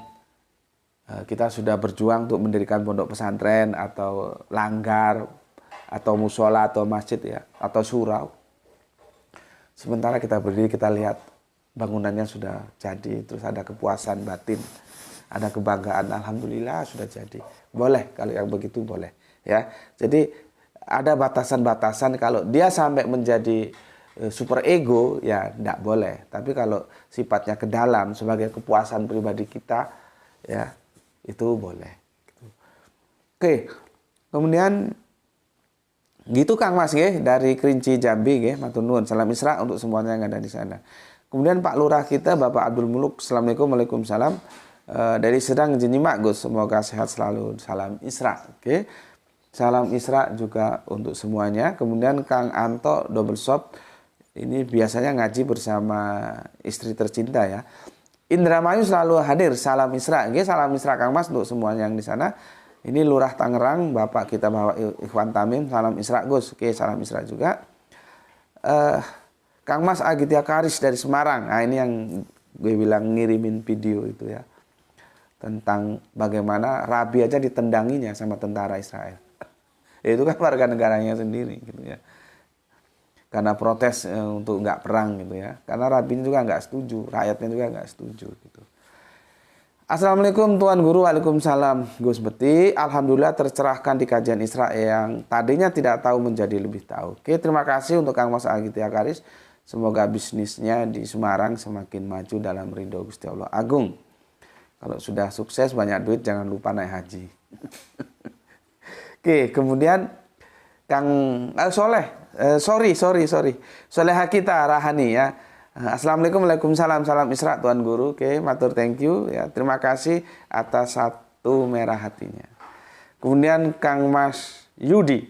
kita sudah berjuang untuk mendirikan pondok pesantren atau langgar atau musola atau masjid ya atau surau. Sementara kita berdiri kita lihat bangunannya sudah jadi, terus ada kepuasan batin, ada kebanggaan, alhamdulillah sudah jadi. Boleh kalau yang begitu boleh ya. Jadi ada batasan-batasan, kalau dia sampai menjadi super ego ya tidak boleh. Tapi kalau sifatnya ke dalam sebagai kepuasan pribadi kita ya itu boleh. Oke, kemudian gitu Kang Mas dari Kerinci Jambi matur nuwun, salam Isra untuk semuanya yang ada di sana. Kemudian Pak Lurah kita Bapak Abdul Muluk, assalamualaikum, waalaikumsalam. Dari Sedang Jenyimak Gus, semoga sehat selalu, salam Isra. Oke, salam Isra juga untuk semuanya. Kemudian Kang Anto Double Shop, ini biasanya ngaji bersama istri tercinta ya. Indramayu selalu hadir, salam Isra. Oke, salam Isra Kang Mas untuk semuanya yang di sana. Ini Lurah Tangerang, Bapak kita Bapak Ikhwan Tamim, salam Isra Gus. Oke, salam Isra juga. Kang Mas Agitya Karis dari Semarang. Nah, ini yang gue bilang ngirimin video itu ya. Tentang bagaimana Rabi aja ditendanginya sama tentara Israel. Itu kan warga negaranya sendiri gitu ya. Karena protes untuk nggak perang gitu ya. Karena Rabi juga nggak setuju, rakyatnya juga nggak setuju gitu. Assalamualaikum Tuan Guru, waalaikumsalam Gus Beti. Alhamdulillah tercerahkan di kajian Isra yang tadinya tidak tahu menjadi lebih tahu. Oke, terima kasih untuk Kang Mas Agitya Karis. Semoga bisnisnya di Semarang semakin maju dalam ridho Gusti Allah Agung. Kalau sudah sukses banyak duit jangan lupa naik haji. Oke, kemudian Kang Soleh, sorry. Soleha kita Rahani ya. Assalamualaikum, waalaikumsalam, salam Isra Tuan Guru. Oke, matur thank you ya. Terima kasih atas satu merah hatinya. Kemudian Kang Mas Yudi.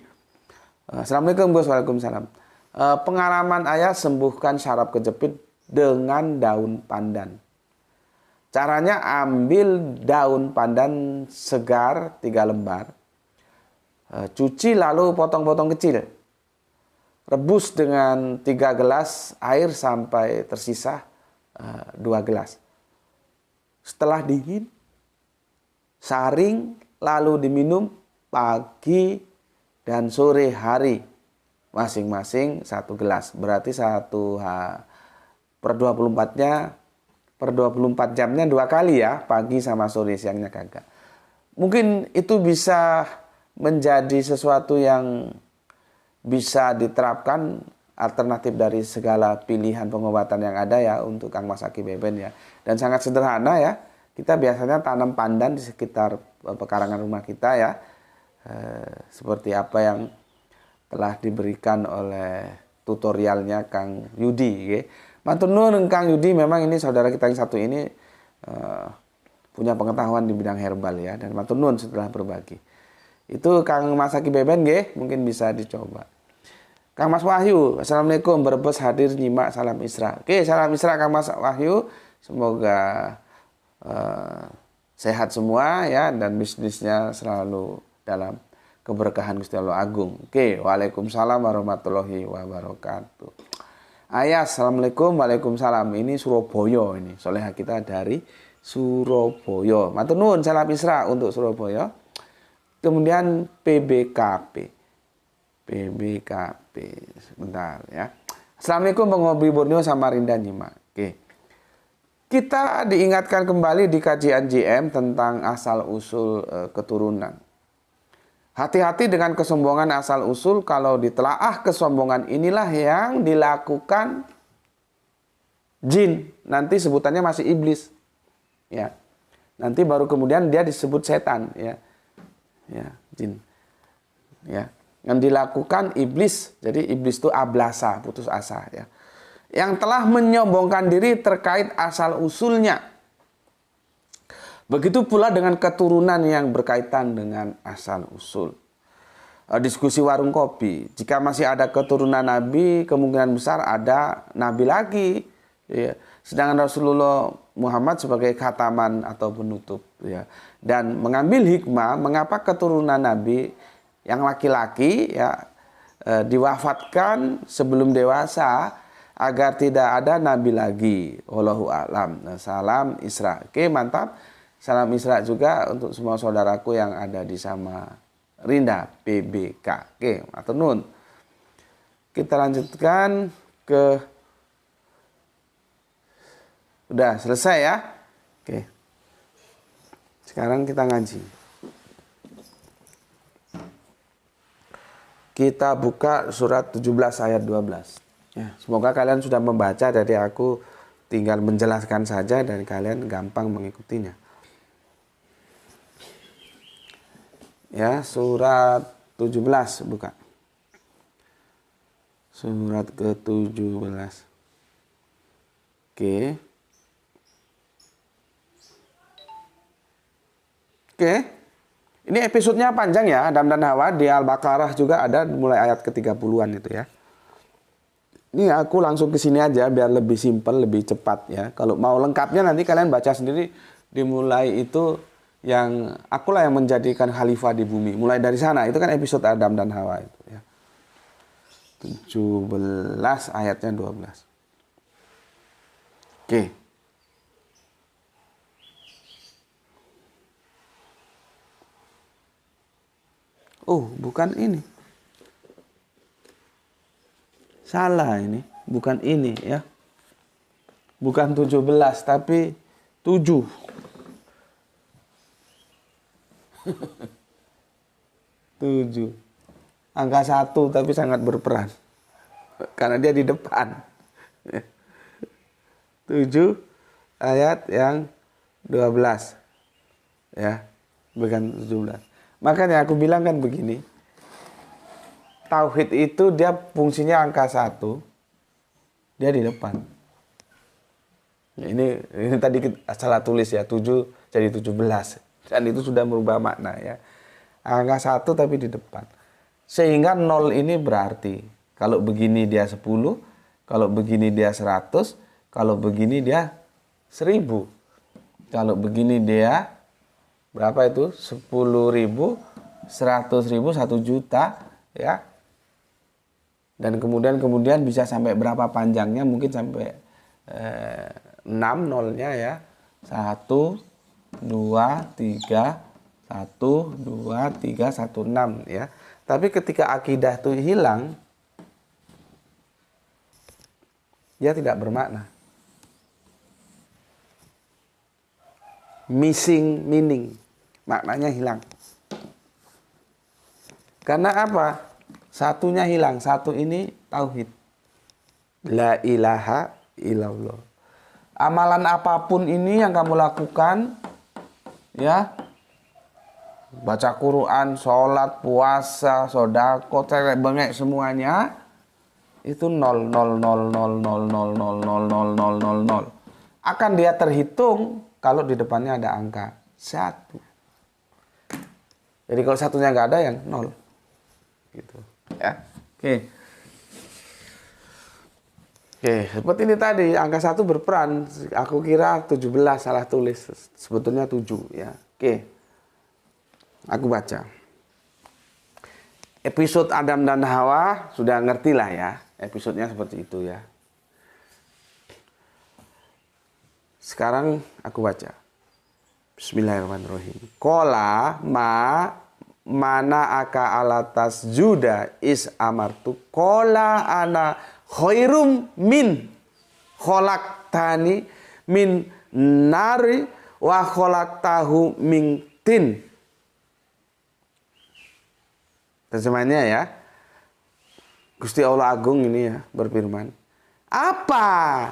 Assalamualaikum Gus, waalaikumsalam. Pengalaman ayah sembuhkan saraf kejepit dengan daun pandan. Caranya ambil daun pandan segar 3 lembar. Cuci lalu potong-potong kecil. Rebus dengan 3 gelas air sampai tersisa 2 gelas. Setelah dingin, saring lalu diminum pagi dan sore hari. Masing-masing 1 gelas. Berarti 1/24 jamnya 2 kali ya. Pagi sama sore, siangnya kagak. Mungkin itu bisa menjadi sesuatu yang bisa diterapkan, alternatif dari segala pilihan pengobatan yang ada ya untuk Kang Mas Aki Beben ya. Dan sangat sederhana ya. Kita biasanya tanam pandan di sekitar pekarangan rumah kita ya. Seperti apa yang telah diberikan oleh tutorialnya Kang Yudi ya. Matur nuwun Kang Yudi, memang ini saudara kita yang satu ini punya pengetahuan di bidang herbal ya, dan matur nuwun setelah berbagi. Itu Kang Mas Aki Beben nggih, mungkin bisa dicoba. Kang Mas Wahyu, assalamualaikum, Brebes hadir nyimak, salam Isra. Oke, salam Isra Kang Mas Wahyu, semoga sehat semua ya dan bisnisnya selalu dalam keberkahan Gusti Allah agung. Oke, waalaikumsalam warahmatullahi wabarakatuh. Ayah, assalamualaikum, waalaikumsalam. Ini Surabaya ini, soleha kita dari Surabaya. Matur nuwun, salam Isra untuk Surabaya. Kemudian PBKP, sebentar ya. Assalamualaikum Bang Hobi Borneo Samarinda Nyimak. Oke. Kita diingatkan kembali di kajian JM tentang asal-usul keturunan. Hati-hati dengan kesombongan asal-usul, kalau ditelaah kesombongan inilah yang dilakukan jin. Nanti sebutannya masih iblis. Ya. Nanti baru kemudian dia disebut setan, ya. Ya, jin. Ya. Yang dilakukan iblis. Jadi iblis itu ablasa, putus asa, ya. Yang telah menyombongkan diri terkait asal-usulnya. Begitu pula dengan keturunan yang berkaitan dengan asal-usul. Diskusi warung kopi. Jika masih ada keturunan Nabi, kemungkinan besar ada Nabi lagi. Ya. Sedangkan Rasulullah Muhammad sebagai khataman atau penutup. Ya. Dan mengambil hikmah, mengapa keturunan Nabi yang laki-laki ya diwafatkan sebelum dewasa, agar tidak ada Nabi lagi. Wallahu a'lam. Salam Isra. Oke, mantap. Salam Isra juga untuk semua saudaraku yang ada di Samarinda, PBK. Oke, matur nuwun. Kita lanjutkan ke... Udah selesai ya? Oke. Sekarang kita ngaji. Kita buka surat 17 ayat 12. Ya, semoga kalian sudah membaca, jadi aku tinggal menjelaskan saja dan kalian gampang mengikutinya. Ya, surat 17 buka. Surat ke-17. Oke. Oke. Ini episodenya panjang ya, Adam dan Hawa. Di Al-Baqarah juga ada mulai ayat ke-30-an itu ya. Ini aku langsung ke sini aja biar lebih simpel, lebih cepat ya. Kalau mau lengkapnya nanti kalian baca sendiri. Dimulai itu yang akulah yang menjadikan khalifah di bumi. Mulai dari sana, itu kan episode Adam dan Hawa itu ya. 17 ayatnya 12. Oke. Oh, bukan ini. Salah ini. Bukan ini ya. Bukan 17, tapi 7. 7. Angka 1 tapi sangat berperan. Karena dia di depan. 7 ayat yang 12. Ya, bukan 17. Makanya aku bilang kan begini. Tauhid itu dia fungsinya angka 1. Dia di depan. Ya, ini tadi salah tulis ya. 7 jadi 17. Dan itu sudah merubah makna ya. Angka 1 tapi di depan. Sehingga 0 ini berarti. Kalau begini dia 10. Kalau begini dia 100. Kalau begini dia 1000. Kalau begini dia berapa itu? 10.000, 100.000, 1 juta ya. Dan kemudian bisa sampai berapa panjangnya? Mungkin sampai 6 nolnya ya. 1, 2, 3, 1, 2, 3, 1, 6 ya. Tapi ketika akidah itu hilang, dia tidak bermakna. Missing meaning. Maknanya hilang. Karena apa? Satunya hilang. Satu ini tauhid. La ilaha illallah. Amalan apapun ini yang kamu lakukan, ya, baca Quran, sholat, puasa, sodako, cerek bengek semuanya, itu 0, 0, 0, 0, 0, 0, 0, 0, 0, 0, 0, 0. Akan dia terhitung kalau di depannya ada angka 1. Jadi kalau satunya nggak ada yang 0. Gitu. Ya. Oke. Oke, seperti ini tadi angka 1 berperan. Aku kira 17 salah tulis. Sebetulnya 7 ya. Oke. Aku baca. episode Adam dan Hawa sudah ngerti lah ya. Episodenya seperti itu ya. Sekarang aku baca. Bismillahirrahmanirrahim. Kola mana aka alatas juda is amartu. Kola ana khairum min kholak min nari wa kholak tahu min tin. Terjemahannya ya. Gusti Allah Agung ini ya berfirman. Apa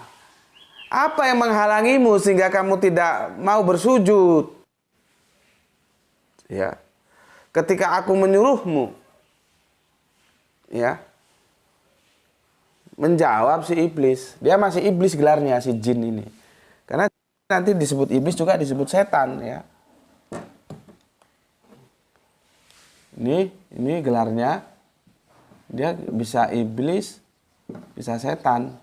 yang menghalangimu sehingga kamu tidak mau bersujud? Ya. Ketika aku menyuruhmu. Ya. Menjawab si iblis. Dia masih iblis gelarnya si jin ini. Karena nanti disebut iblis juga disebut setan ya. Ini gelarnya. Dia bisa iblis, bisa setan.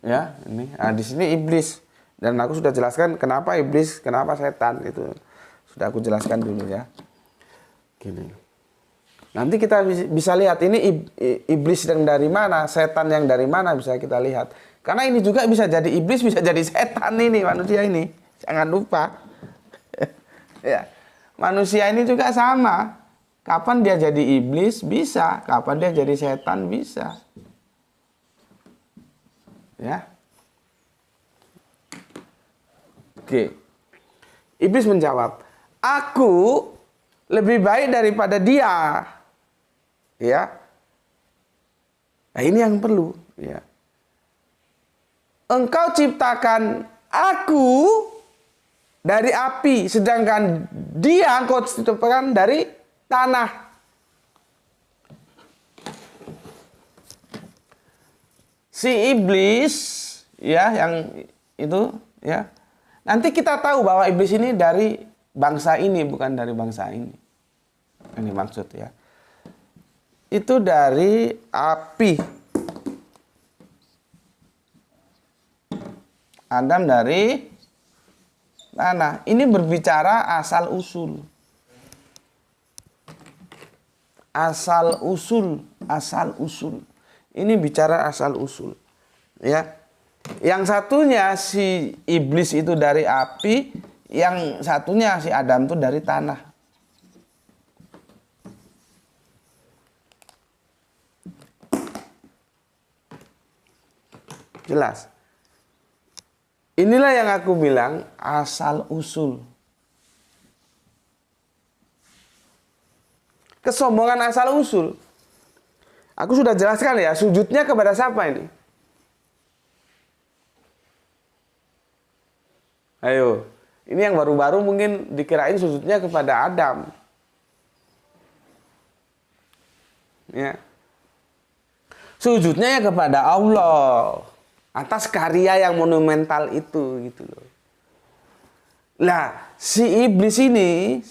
Ya, ini. Nah, di sini iblis. Dan aku sudah jelaskan kenapa iblis, kenapa setan itu. Sudah aku jelaskan dulu ya. Gini. Nanti kita bisa lihat ini iblis yang dari mana, setan yang dari mana bisa kita lihat. Karena ini juga bisa jadi iblis, bisa jadi setan ini manusia ini. Jangan lupa. Ya. Manusia ini juga sama. Kapan dia jadi iblis? Bisa. Kapan dia jadi setan? Bisa. Ya. Oke. Iblis menjawab, aku lebih baik daripada dia. Ya. Nah, ini yang perlu, ya. Engkau ciptakan aku dari api, sedangkan dia engkau ciptakan dari tanah. Si iblis ya yang itu ya. Nanti kita tahu bahwa iblis ini dari bangsa ini bukan dari bangsa ini. Ini maksud ya. Itu dari api. Adam dari tanah. Ini berbicara asal usul. Asal usul. Ini bicara asal usul. Ya. Yang satunya si iblis itu dari api, yang satunya si Adam itu dari tanah. Jelas. Inilah yang aku bilang asal usul. Kesombongan asal usul. Aku sudah jelaskan ya, sujudnya kepada siapa ini? Ayo, ini yang baru-baru mungkin dikirain sujudnya kepada Adam. Ya. Sujudnya ya kepada Allah. Atas karya yang monumental itu gitu loh. Lah, si iblis ini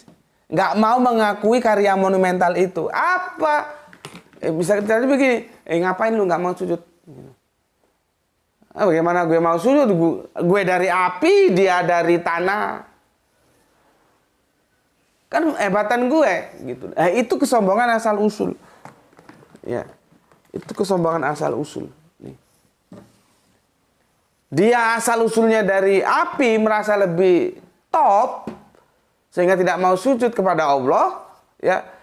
nggak mau mengakui karya monumental itu. Apa? Bisa kita begini, ngapain lu nggak mau sujud? Bagaimana gue mau sujud? Gue dari api, dia dari tanah. Kan hebatan gue gitu. Itu kesombongan asal usul. Ya. Itu kesombongan asal usul. Nih. Dia asal usulnya dari api, merasa lebih top sehingga tidak mau sujud kepada Allah, ya.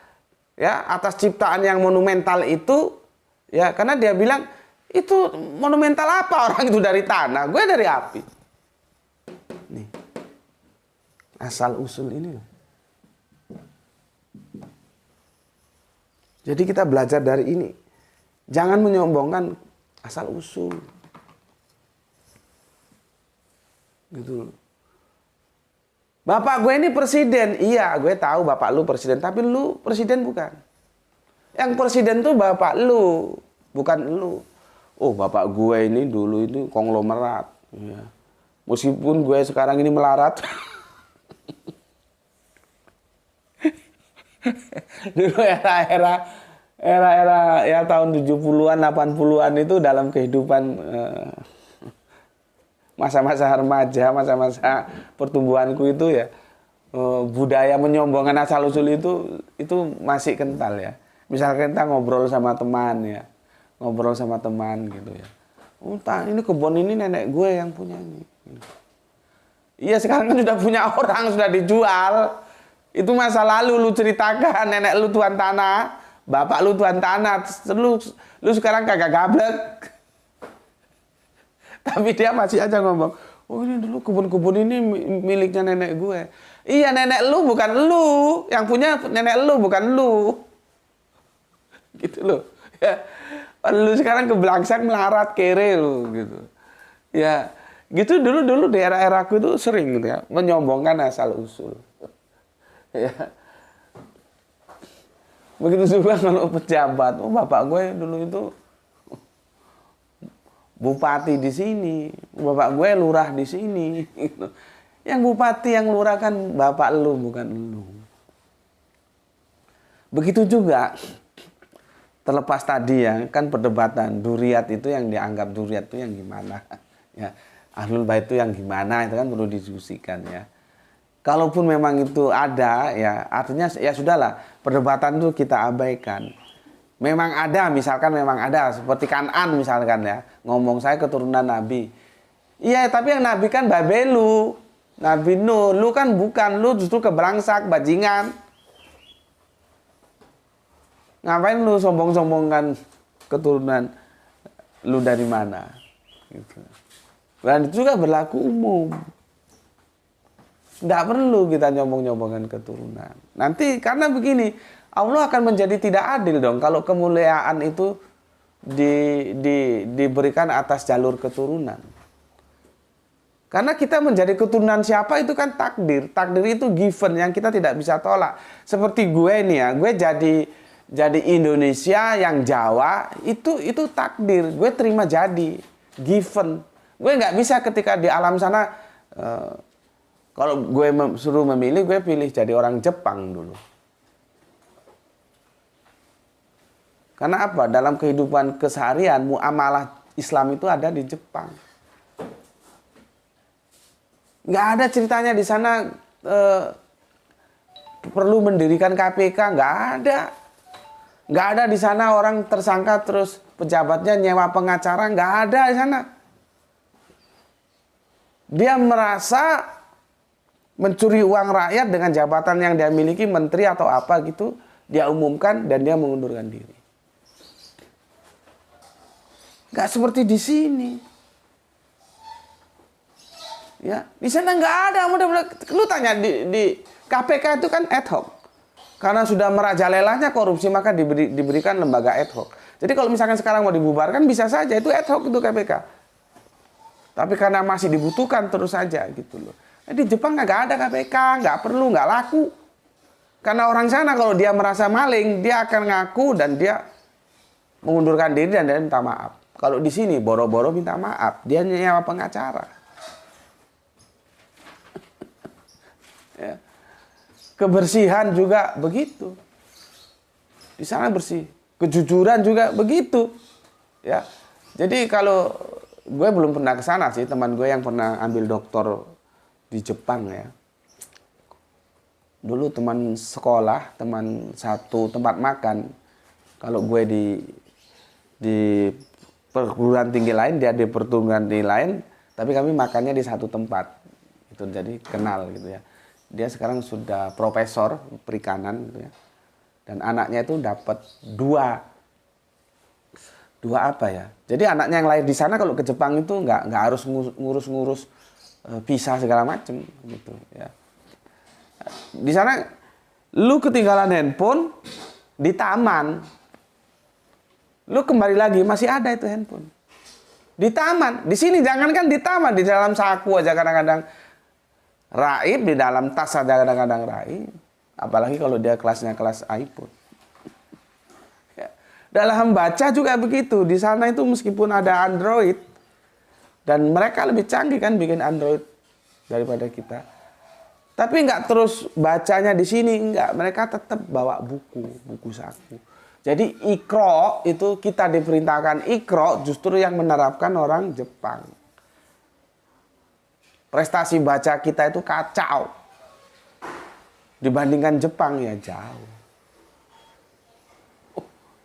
Ya, atas ciptaan yang monumental itu, ya, karena dia bilang itu monumental apa, orang itu dari tanah, gue dari api. Nih. Asal usul ini. Jadi kita belajar dari ini. Jangan menyombongkan asal usul. Gitu. Bapak gue ini presiden. Iya, gue tahu bapak lu presiden. Tapi lu presiden bukan. Yang presiden tuh bapak lu. Bukan lu. Oh, bapak gue ini dulu itu konglomerat. Ya. Meskipun gue sekarang ini melarat. Dulu era ya tahun 70-an, 80-an itu dalam kehidupan masa-masa remaja, masa-masa pertumbuhanku itu ya, budaya menyombongkan asal usul itu masih kental ya. Misalkan kita ngobrol sama teman ya, ngobrol sama teman gitu ya. Ini kebun ini nenek gue yang punya ini. Iya, sekarang kan sudah punya orang, sudah dijual. Itu masa lalu lu ceritakan, nenek lu tuan tanah, bapak lu tuan tanah, lu sekarang kagak gablek. Tapi dia masih aja ngomong, oh ini dulu kebun-kebun ini miliknya nenek gue. Iya, nenek lu bukan lu, yang punya nenek lu bukan lu. Gitu loh. Ya. Lu sekarang kebelangsang melarat kere lu gitu. Ya, gitu dulu di era aku itu sering gitu ya, menyombongkan asal usul. Ya. Begitu juga kalau pejabat, oh bapak gue dulu itu bupati di sini, bapak gue lurah di sini. Yang bupati, yang lurah kan bapak lu, bukan lu. Begitu juga, terlepas tadi ya, kan perdebatan duriat itu yang dianggap duriat itu yang gimana. Ya, Ahlul Bait itu yang gimana, itu kan perlu didiskusikan ya. Kalaupun memang itu ada, ya artinya ya sudahlah, perdebatan itu kita abaikan. Memang ada, misalkan memang ada, seperti Kan'an misalkan ya, ngomong saya keturunan Nabi. Iya, tapi yang Nabi kan Babelu, Nabi Nuh, lu kan bukan, lu justru keberangsak, bajingan. Ngapain lu sombong-sombongkan keturunan lu dari mana? Gitu. Dan itu juga berlaku umum. Tidak perlu kita nyombong-nyombongkan keturunan. Nanti karena begini, Allah akan menjadi tidak adil dong kalau kemuliaan itu diberikan atas jalur keturunan. Karena kita menjadi keturunan siapa itu kan takdir. Takdir itu given yang kita tidak bisa tolak. Seperti gue nih ya, gue jadi Indonesia yang Jawa itu takdir. Gue terima jadi given. Gue nggak bisa ketika di alam sana kalau gue suruh memilih, gue pilih jadi orang Jepang dulu. Karena apa? Dalam kehidupan keseharian, muamalah Islam itu ada di Jepang. Nggak ada ceritanya di sana perlu mendirikan KPK, nggak ada. Nggak ada di sana orang tersangka terus pejabatnya nyewa pengacara, nggak ada di sana. Dia merasa mencuri uang rakyat dengan jabatan yang dia miliki, menteri atau apa gitu, dia umumkan dan dia mengundurkan diri. Nggak seperti di sini. Ya, di sana nggak ada. Lu tanya di KPK itu kan ad hoc. Karena sudah merajalelahnya korupsi maka diberikan lembaga ad hoc. Jadi kalau misalkan sekarang mau dibubarkan bisa saja, itu ad hoc itu KPK. Tapi karena masih dibutuhkan terus saja gitu loh. Di Jepang nggak ada KPK, nggak perlu, nggak laku. Karena orang sana kalau dia merasa maling, dia akan ngaku dan dia mengundurkan diri dan dia minta maaf. Kalau di sini boro-boro minta maaf, dia nyewa pengacara. Ya. Kebersihan juga begitu. Di sana bersih. Kejujuran juga begitu. Ya. Jadi kalau gue belum pernah ke sana sih, teman gue yang pernah ambil doktor di Jepang ya. Dulu teman sekolah, teman satu tempat makan. Kalau gue di perguruan tinggi lain, dia di perguruan tinggi lain, tapi kami makannya di satu tempat. Itu jadi kenal gitu ya. Dia sekarang sudah profesor perikanan gitu ya. Dan anaknya itu dapat dua apa ya? Jadi anaknya yang lahir di sana kalau ke Jepang itu nggak harus ngurus visa segala macam gitu ya. Di sana lu ketinggalan handphone di taman, lu kembali lagi masih ada itu handphone di taman. Di sini jangankan di taman, di dalam saku aja kadang-kadang raib, di dalam tas aja kadang-kadang raib, apalagi kalau dia kelasnya kelas iPhone. Ya. Dalam baca juga begitu. Di sana itu meskipun ada Android dan mereka lebih canggih kan bikin Android daripada kita, tapi nggak terus bacanya di sini, nggak. Mereka tetap bawa buku saku. Jadi Iqra itu kita diperintahkan Iqra justru yang menerapkan orang Jepang. Prestasi baca kita itu kacau. Dibandingkan Jepang ya jauh.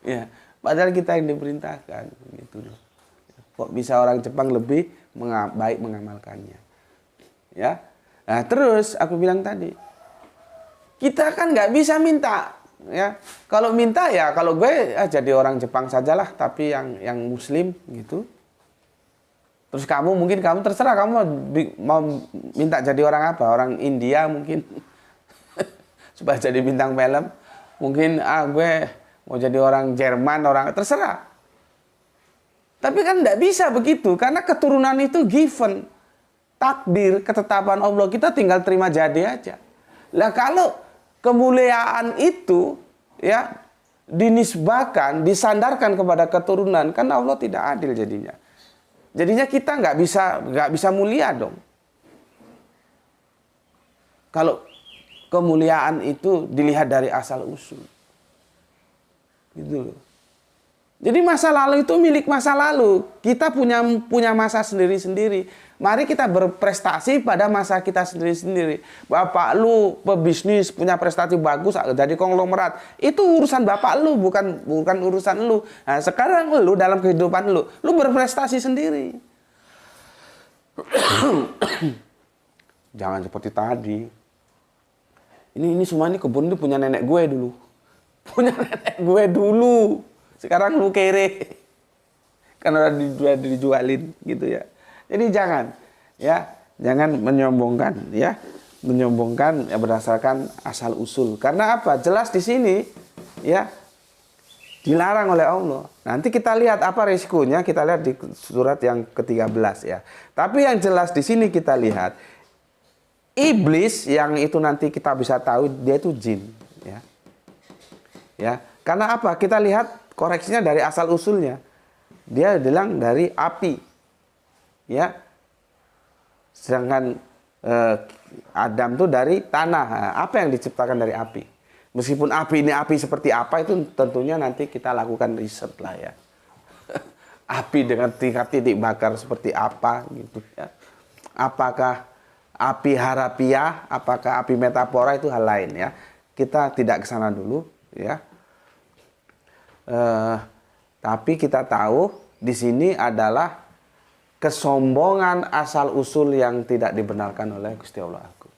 Ya, padahal kita yang diperintahkan gitu loh. Kok bisa orang Jepang lebih baik mengamalkannya? Ya. Nah, terus aku bilang tadi, kita kan nggak bisa minta, ya. Kalau minta ya, kalau gue jadi orang Jepang sajalah, tapi yang Muslim gitu. Terus mungkin kamu terserah kamu mau minta jadi orang apa? Orang India mungkin supaya jadi bintang film. Mungkin gue mau jadi orang Jerman, orang terserah. Tapi kan tidak bisa begitu, karena keturunan itu given, takdir, ketetapan Allah, kita tinggal terima jadi aja. Lah kalau kemuliaan itu ya dinisbahkan, disandarkan kepada keturunan, kan Allah tidak adil jadinya. Jadinya kita nggak bisa mulia dong. Kalau kemuliaan itu dilihat dari asal usul. Gitu loh. Jadi masa lalu itu milik masa lalu. Kita punya masa sendiri-sendiri. Mari kita berprestasi pada masa kita sendiri-sendiri. Bapak lu pebisnis punya prestasi bagus jadi konglomerat. Itu urusan bapak lu, bukan urusan lu. Nah, sekarang lu dalam kehidupan lu berprestasi sendiri. Jangan seperti tadi. Ini semua ini kebun itu punya nenek gue dulu. Punya nenek gue dulu. Sekarang lu kere. Karena udah dijualin gitu ya. Jadi jangan menyombongkan ya. Menyombongkan ya berdasarkan asal usul. Karena apa? Jelas di sini ya dilarang oleh Allah. Nanti kita lihat apa resikonya, kita lihat di surat yang ke-13 ya. Tapi yang jelas di sini kita lihat iblis yang itu nanti kita bisa tahu dia itu jin ya. Ya, karena apa? Kita lihat koreksinya dari asal usulnya. Dia bilang dari api. Ya. Sedangkan Adam tuh dari tanah. Nah, apa yang diciptakan dari api? Meskipun api ini api seperti apa itu tentunya nanti kita lakukan riset lah ya. Api dengan tingkat titik bakar seperti apa gitu ya. Apakah api harapiah, apakah api metafora itu hal lain ya. Kita tidak ke sana dulu ya. Tapi kita tahu di sini adalah kesombongan asal usul yang tidak dibenarkan oleh Gusti Allah Agung.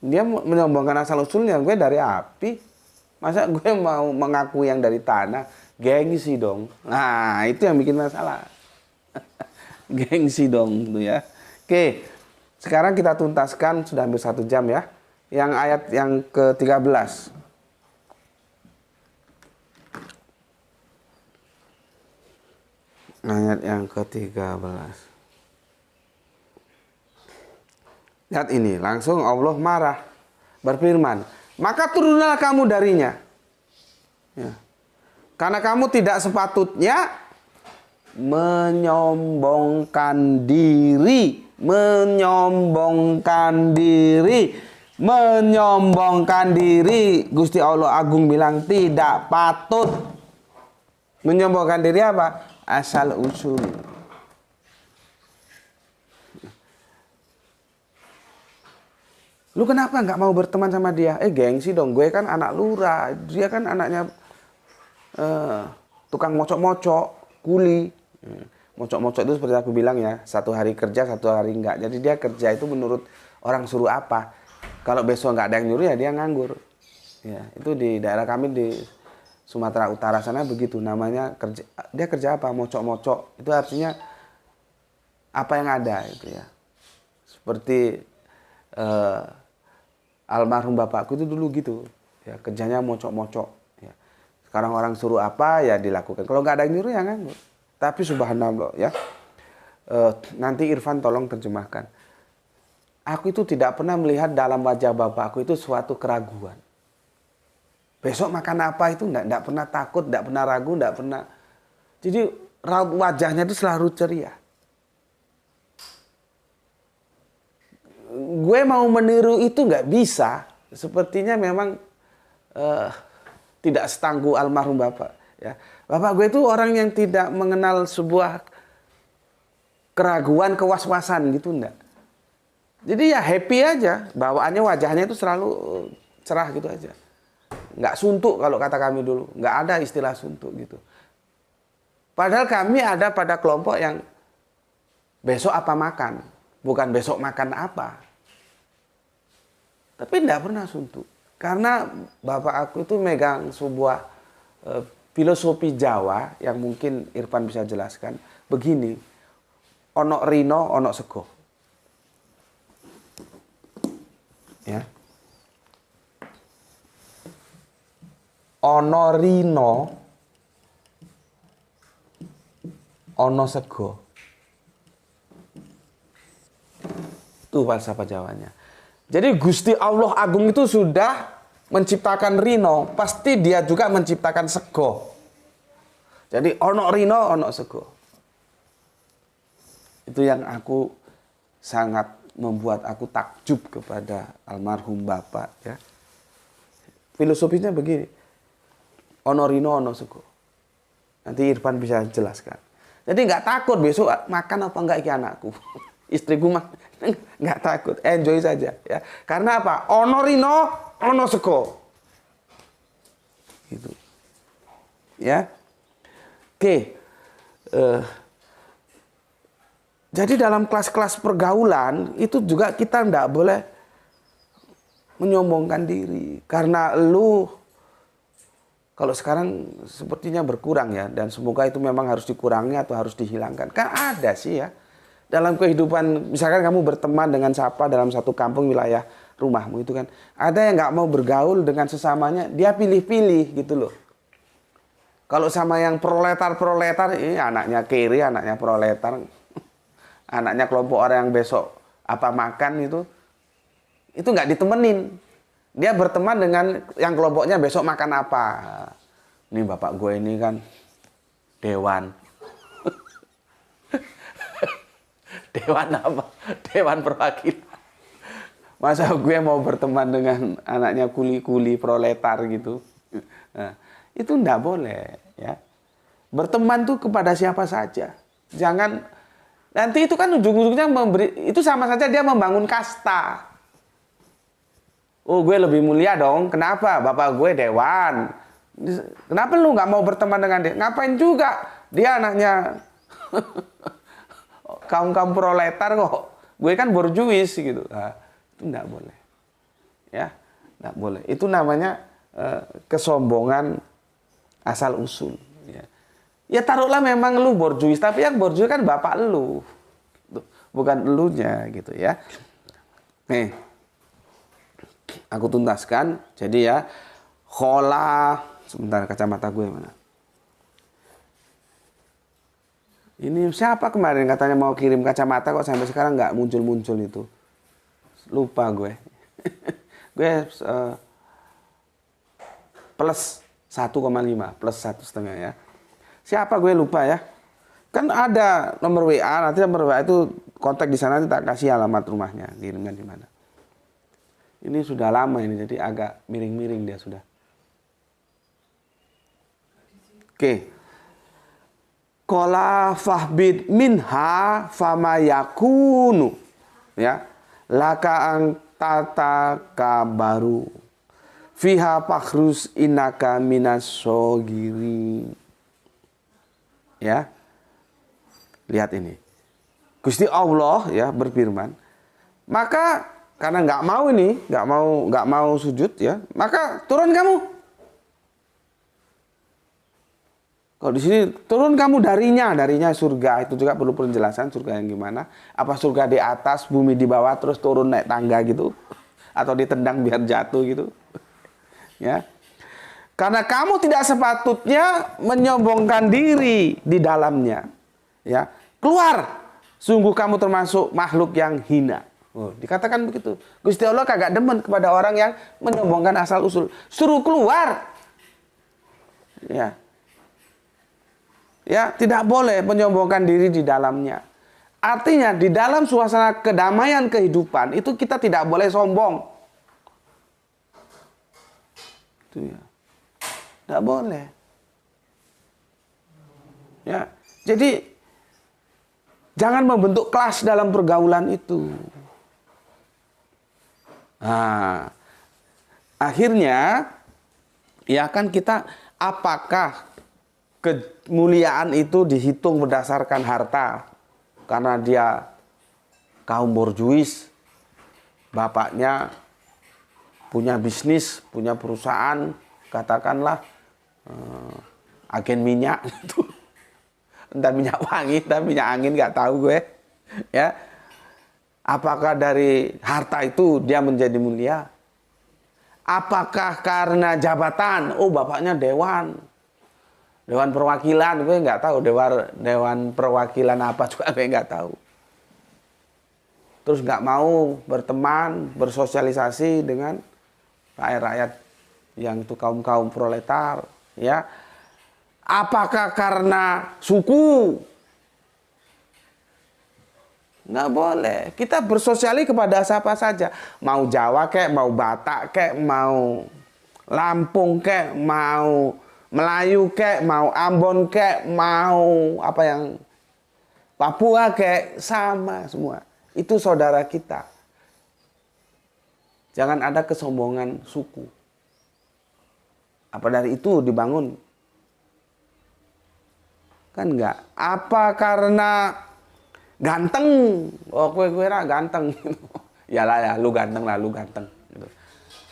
Dia menyombongkan asal usulnya, gue dari api, masa gue mau mengaku yang dari tanah, gengsi dong. Nah itu yang bikin masalah. Gengsi dong gitu ya. Oke, sekarang kita tuntaskan, sudah hampir 1 jam ya. Yang ayat yang ke-13. Ayat yang ke-13. Lihat ini, langsung Allah marah. Berfirman, maka turunlah kamu darinya. Ya. Karena kamu tidak sepatutnya menyombongkan diri. Menyombongkan diri. Gusti Allah Agung bilang tidak patut. Menyombongkan diri apa? Asal usul. Lu kenapa nggak mau berteman sama dia? Gengsi dong, gue kan anak lurah, dia kan anaknya tukang mocok-mocok, kuli. Mocok-mocok itu seperti aku bilang ya, 1 hari kerja, 1 hari enggak. Jadi dia kerja itu menurut orang suruh apa. Kalau besok nggak ada yang nyuruh ya dia nganggur. Ya, itu di daerah kami di Sumatera Utara sana begitu, namanya kerja. Dia kerja apa? Mocok-mocok. Itu artinya apa yang ada itu ya. Seperti almarhum bapakku itu dulu gitu. Ya, kerjanya mocok-mocok. Ya. Sekarang orang suruh apa ya dilakukan. Kalau nggak ada yang nyuruh ya nganggur. Tapi subhanallah ya. Nanti Irfan tolong terjemahkan. Aku itu tidak pernah melihat dalam wajah bapakku itu suatu keraguan. Besok makan apa itu enggak pernah takut, enggak pernah ragu, enggak pernah. Jadi raut wajahnya itu selalu ceria. Gue mau meniru itu enggak bisa. Sepertinya memang tidak setangguh almarhum bapak. Ya. Bapak gue itu orang yang tidak mengenal sebuah keraguan, kewaswasan gitu enggak. Jadi ya happy aja, bawaannya wajahnya itu selalu cerah gitu aja. Nggak suntuk kalau kata kami dulu, nggak ada istilah suntuk gitu. Padahal kami ada pada kelompok yang besok apa makan, bukan besok makan apa. Tapi tidak pernah suntuk. Karena bapak aku itu megang sebuah filosofi Jawa yang mungkin Irfan bisa jelaskan. Begini, ono rino, ono sego. Ya. Ono rino, ono sego. Itu falsafah Jawanya. Jadi Gusti Allah Agung itu sudah menciptakan rino, pasti dia juga menciptakan sego. Jadi ono rino, ono sego. Itu yang aku sangat membuat aku takjub kepada almarhum Bapak ya. Filosofinya begini. Ono rino, ono sego. Nanti Irfan bisa jelaskan. Jadi nggak takut besok makan apa enggak iki anakku. Istriku mah nggak takut, enjoy saja ya. Karena apa? Ono rino, ono sego. Gitu. Ya. Oke. Jadi dalam kelas-kelas pergaulan itu juga kita nggak boleh menyombongkan diri. Karena lu kalau sekarang sepertinya berkurang ya. Dan semoga itu memang harus dikurangi atau harus dihilangkan. Kan ada sih ya. Dalam kehidupan, misalkan kamu berteman dengan siapa dalam satu kampung wilayah rumahmu itu kan. Ada yang nggak mau bergaul dengan sesamanya, dia pilih-pilih gitu loh. Kalau sama yang proletar-proletar, ini anaknya kiri, anaknya proletar. Anaknya kelompok orang yang besok apa makan itu nggak ditemenin. Dia berteman dengan yang kelompoknya besok makan apa. Ini bapak gue ini kan dewan. Dewan apa? Dewan perwakilan. Masa gue mau berteman dengan anaknya kuli-kuli proletar gitu. Nah, itu enggak boleh ya. Berteman tuh kepada siapa saja. Jangan nanti itu kan ujung-ujungnya itu sama saja dia membangun kasta. Oh, gue lebih mulia dong. Kenapa? Bapak gue dewan. Kenapa lu nggak mau berteman dengan dia? Ngapain juga? Dia anaknya kaum proletar kok. Gue kan borjuis gitu. Nah, itu enggak boleh. Ya, enggak boleh. Itu namanya kesombongan asal usul. Ya taruhlah memang lu borjuis, tapi yang borjuis kan bapak lu. Bukan elunya gitu ya. Nih. Aku tuntaskan. Jadi ya, khola sebentar kacamata gue mana? Ini siapa kemarin katanya mau kirim kacamata kok sampai sekarang nggak muncul-muncul itu. Lupa gue. Gue plus 1,5 plus 1,5 ya. Siapa gue lupa ya. Kan ada nomor WA, nanti nomor WA itu kontak di sana, tak kasih alamat rumahnya, kirimnya di mana. Ini sudah lama ini, jadi agak miring-miring dia sudah. Oke. Qala fahbid minha fama yakunu. Ya. Laka ang tata kabaru. Fiha pakhrus inaka minas sogiri. Ya. Lihat ini. Gusti Allah ya berfirman. Maka karena nggak mau sujud ya, maka turun kamu. Kalau di sini turun kamu darinya surga, itu juga perlu penjelasan surga yang gimana? Apa surga di atas, bumi di bawah, terus turun naik tangga gitu, atau ditendang biar jatuh gitu? Ya, karena kamu tidak sepatutnya menyombongkan diri di dalamnya. Ya, keluar. Sungguh kamu termasuk makhluk yang hina. Oh, dikatakan begitu. Gusti Allah kagak demen kepada orang yang menyombongkan asal usul. Suruh keluar. Ya. Ya, tidak boleh menyombongkan diri di dalamnya. Artinya di dalam suasana kedamaian kehidupan itu kita tidak boleh sombong. Itu ya. Tidak boleh. Ya. Jadi jangan membentuk kelas dalam pergaulan itu. Nah, akhirnya ya kan kita, apakah kemuliaan itu dihitung berdasarkan harta karena dia kaum borjuis, bapaknya punya bisnis, punya perusahaan, katakanlah agen minyak gitu. Entah minyak wangi, entah minyak angin, nggak tahu gue. Ya, apakah dari harta itu dia menjadi mulia? Apakah karena jabatan? Oh, bapaknya dewan perwakilan, gue nggak tahu. Dewan perwakilan apa juga gue nggak tahu. Terus nggak mau berteman, bersosialisasi dengan rakyat-rakyat yang itu kaum proletar, ya. Apakah karena suku? Nggak boleh. Kita bersosialisasi kepada siapa saja. Mau Jawa kek, mau Batak kek, mau Lampung kek, mau Melayu kek, mau Ambon kek, mau apa yang Papua kek, sama semua. Itu saudara kita. Jangan ada kesombongan suku. Apa dari itu dibangun? Kan enggak. Apa karena ganteng? Oh, gue ganteng. Yalah ya, lu ganteng lah, lu ganteng. Gitu.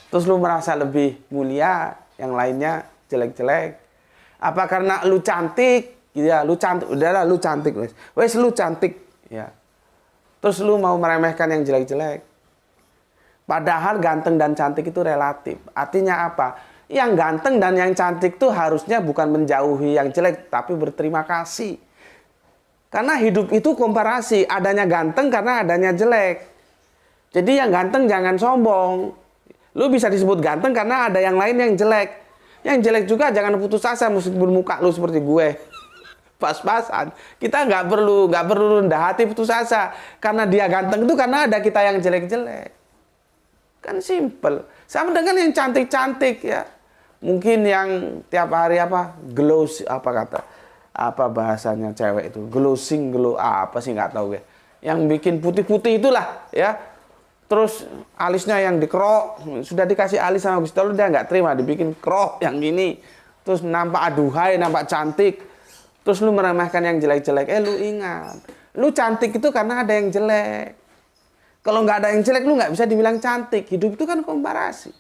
Terus lu merasa lebih mulia, yang lainnya jelek-jelek. Apa karena lu cantik? Ya, lu cantik. Udahlah, lu cantik. Wes, lu cantik. Ya. Terus lu mau meremehkan yang jelek-jelek. Padahal ganteng dan cantik itu relatif. Artinya apa? Yang ganteng dan yang cantik itu harusnya bukan menjauhi yang jelek, tapi berterima kasih. Karena hidup itu komparasi. Adanya ganteng karena adanya jelek. Jadi yang ganteng jangan sombong. Lu bisa disebut ganteng karena ada yang lain yang jelek. Yang jelek juga jangan putus asa meskipun muka lu seperti gue. Pas-pasan. Kita nggak perlu rendah hati, putus asa. Karena dia ganteng itu karena ada kita yang jelek-jelek. Kan simple. Sama dengan yang cantik-cantik ya. Mungkin yang tiap hari glow, apa bahasanya cewek itu, glowing, apa sih nggak tahu ya. Yang bikin putih-putih itulah ya. Terus alisnya yang dikerok, sudah dikasih alis sama Gusti Allah dia nggak terima, dibikin kerok yang gini. Terus nampak aduhai, nampak cantik. Terus lu meremehkan yang jelek-jelek. Lu ingat, lu cantik itu karena ada yang jelek. Kalau nggak ada yang jelek, lu nggak bisa dibilang cantik. Hidup itu kan komparasi.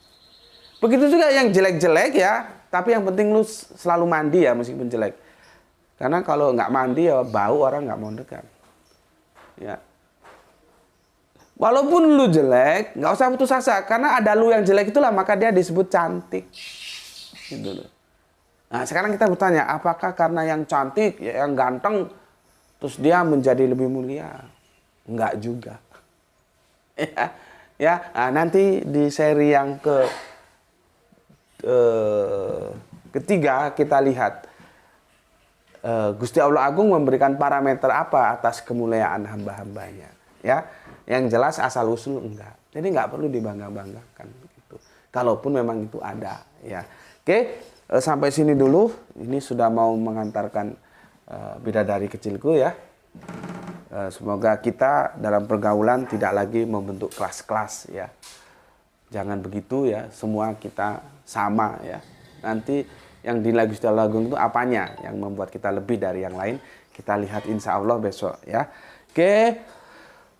Begitu juga yang jelek-jelek ya, tapi yang penting lu selalu mandi ya meskipun jelek. Karena kalau nggak mandi ya bau, orang nggak mau dekat. Ya. Walaupun lu jelek, nggak usah putus asa. Karena ada lu yang jelek itulah maka dia disebut cantik. Gitu loh. Nah sekarang kita bertanya, apakah karena yang cantik, yang ganteng, terus dia menjadi lebih mulia? Enggak juga. Ya, nah, nanti di seri yang ketiga kita lihat Gusti Allah Agung memberikan parameter apa atas kemuliaan hamba-hambanya. Ya, yang jelas asal usul enggak. Jadi enggak perlu dibangga-banggakan gitu. Kalaupun memang itu ada. Ya, oke. Sampai sini dulu. Ini sudah mau mengantarkan bidadari kecilku ya. Semoga kita dalam pergaulan tidak lagi membentuk kelas-kelas ya. Jangan begitu ya. Semua kita sama ya. Nanti yang dinilai Gusti Allah Agung itu apanya yang membuat kita lebih dari yang lain. Kita lihat insya Allah besok ya. Oke.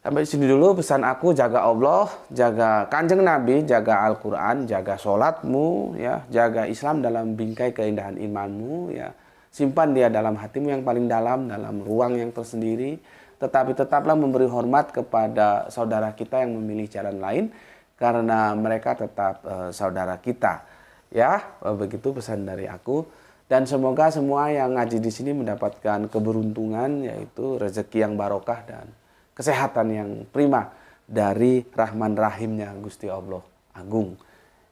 Sampai sini dulu pesan aku, jaga Allah, jaga Kanjeng Nabi, jaga Al-Quran, jaga sholatmu, ya, jaga Islam dalam bingkai keindahan imanmu, ya. Simpan dia dalam hatimu yang paling dalam ruang yang tersendiri. Tetapi tetaplah memberi hormat kepada saudara kita yang memilih jalan lain, karena mereka tetap saudara kita. Ya, begitu pesan dari aku. Dan semoga semua yang ngaji di sini mendapatkan keberuntungan, yaitu rezeki yang barokah dan kesehatan yang prima dari Rahman Rahimnya Gusti Allah Agung.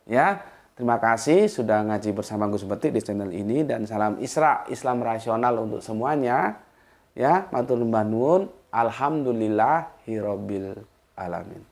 Ya, terima kasih sudah ngaji bersama Gus Betik di channel ini, dan salam Isra Islam rasional untuk semuanya. Ya, matur nuwun, alhamdulillahirabbil alamin.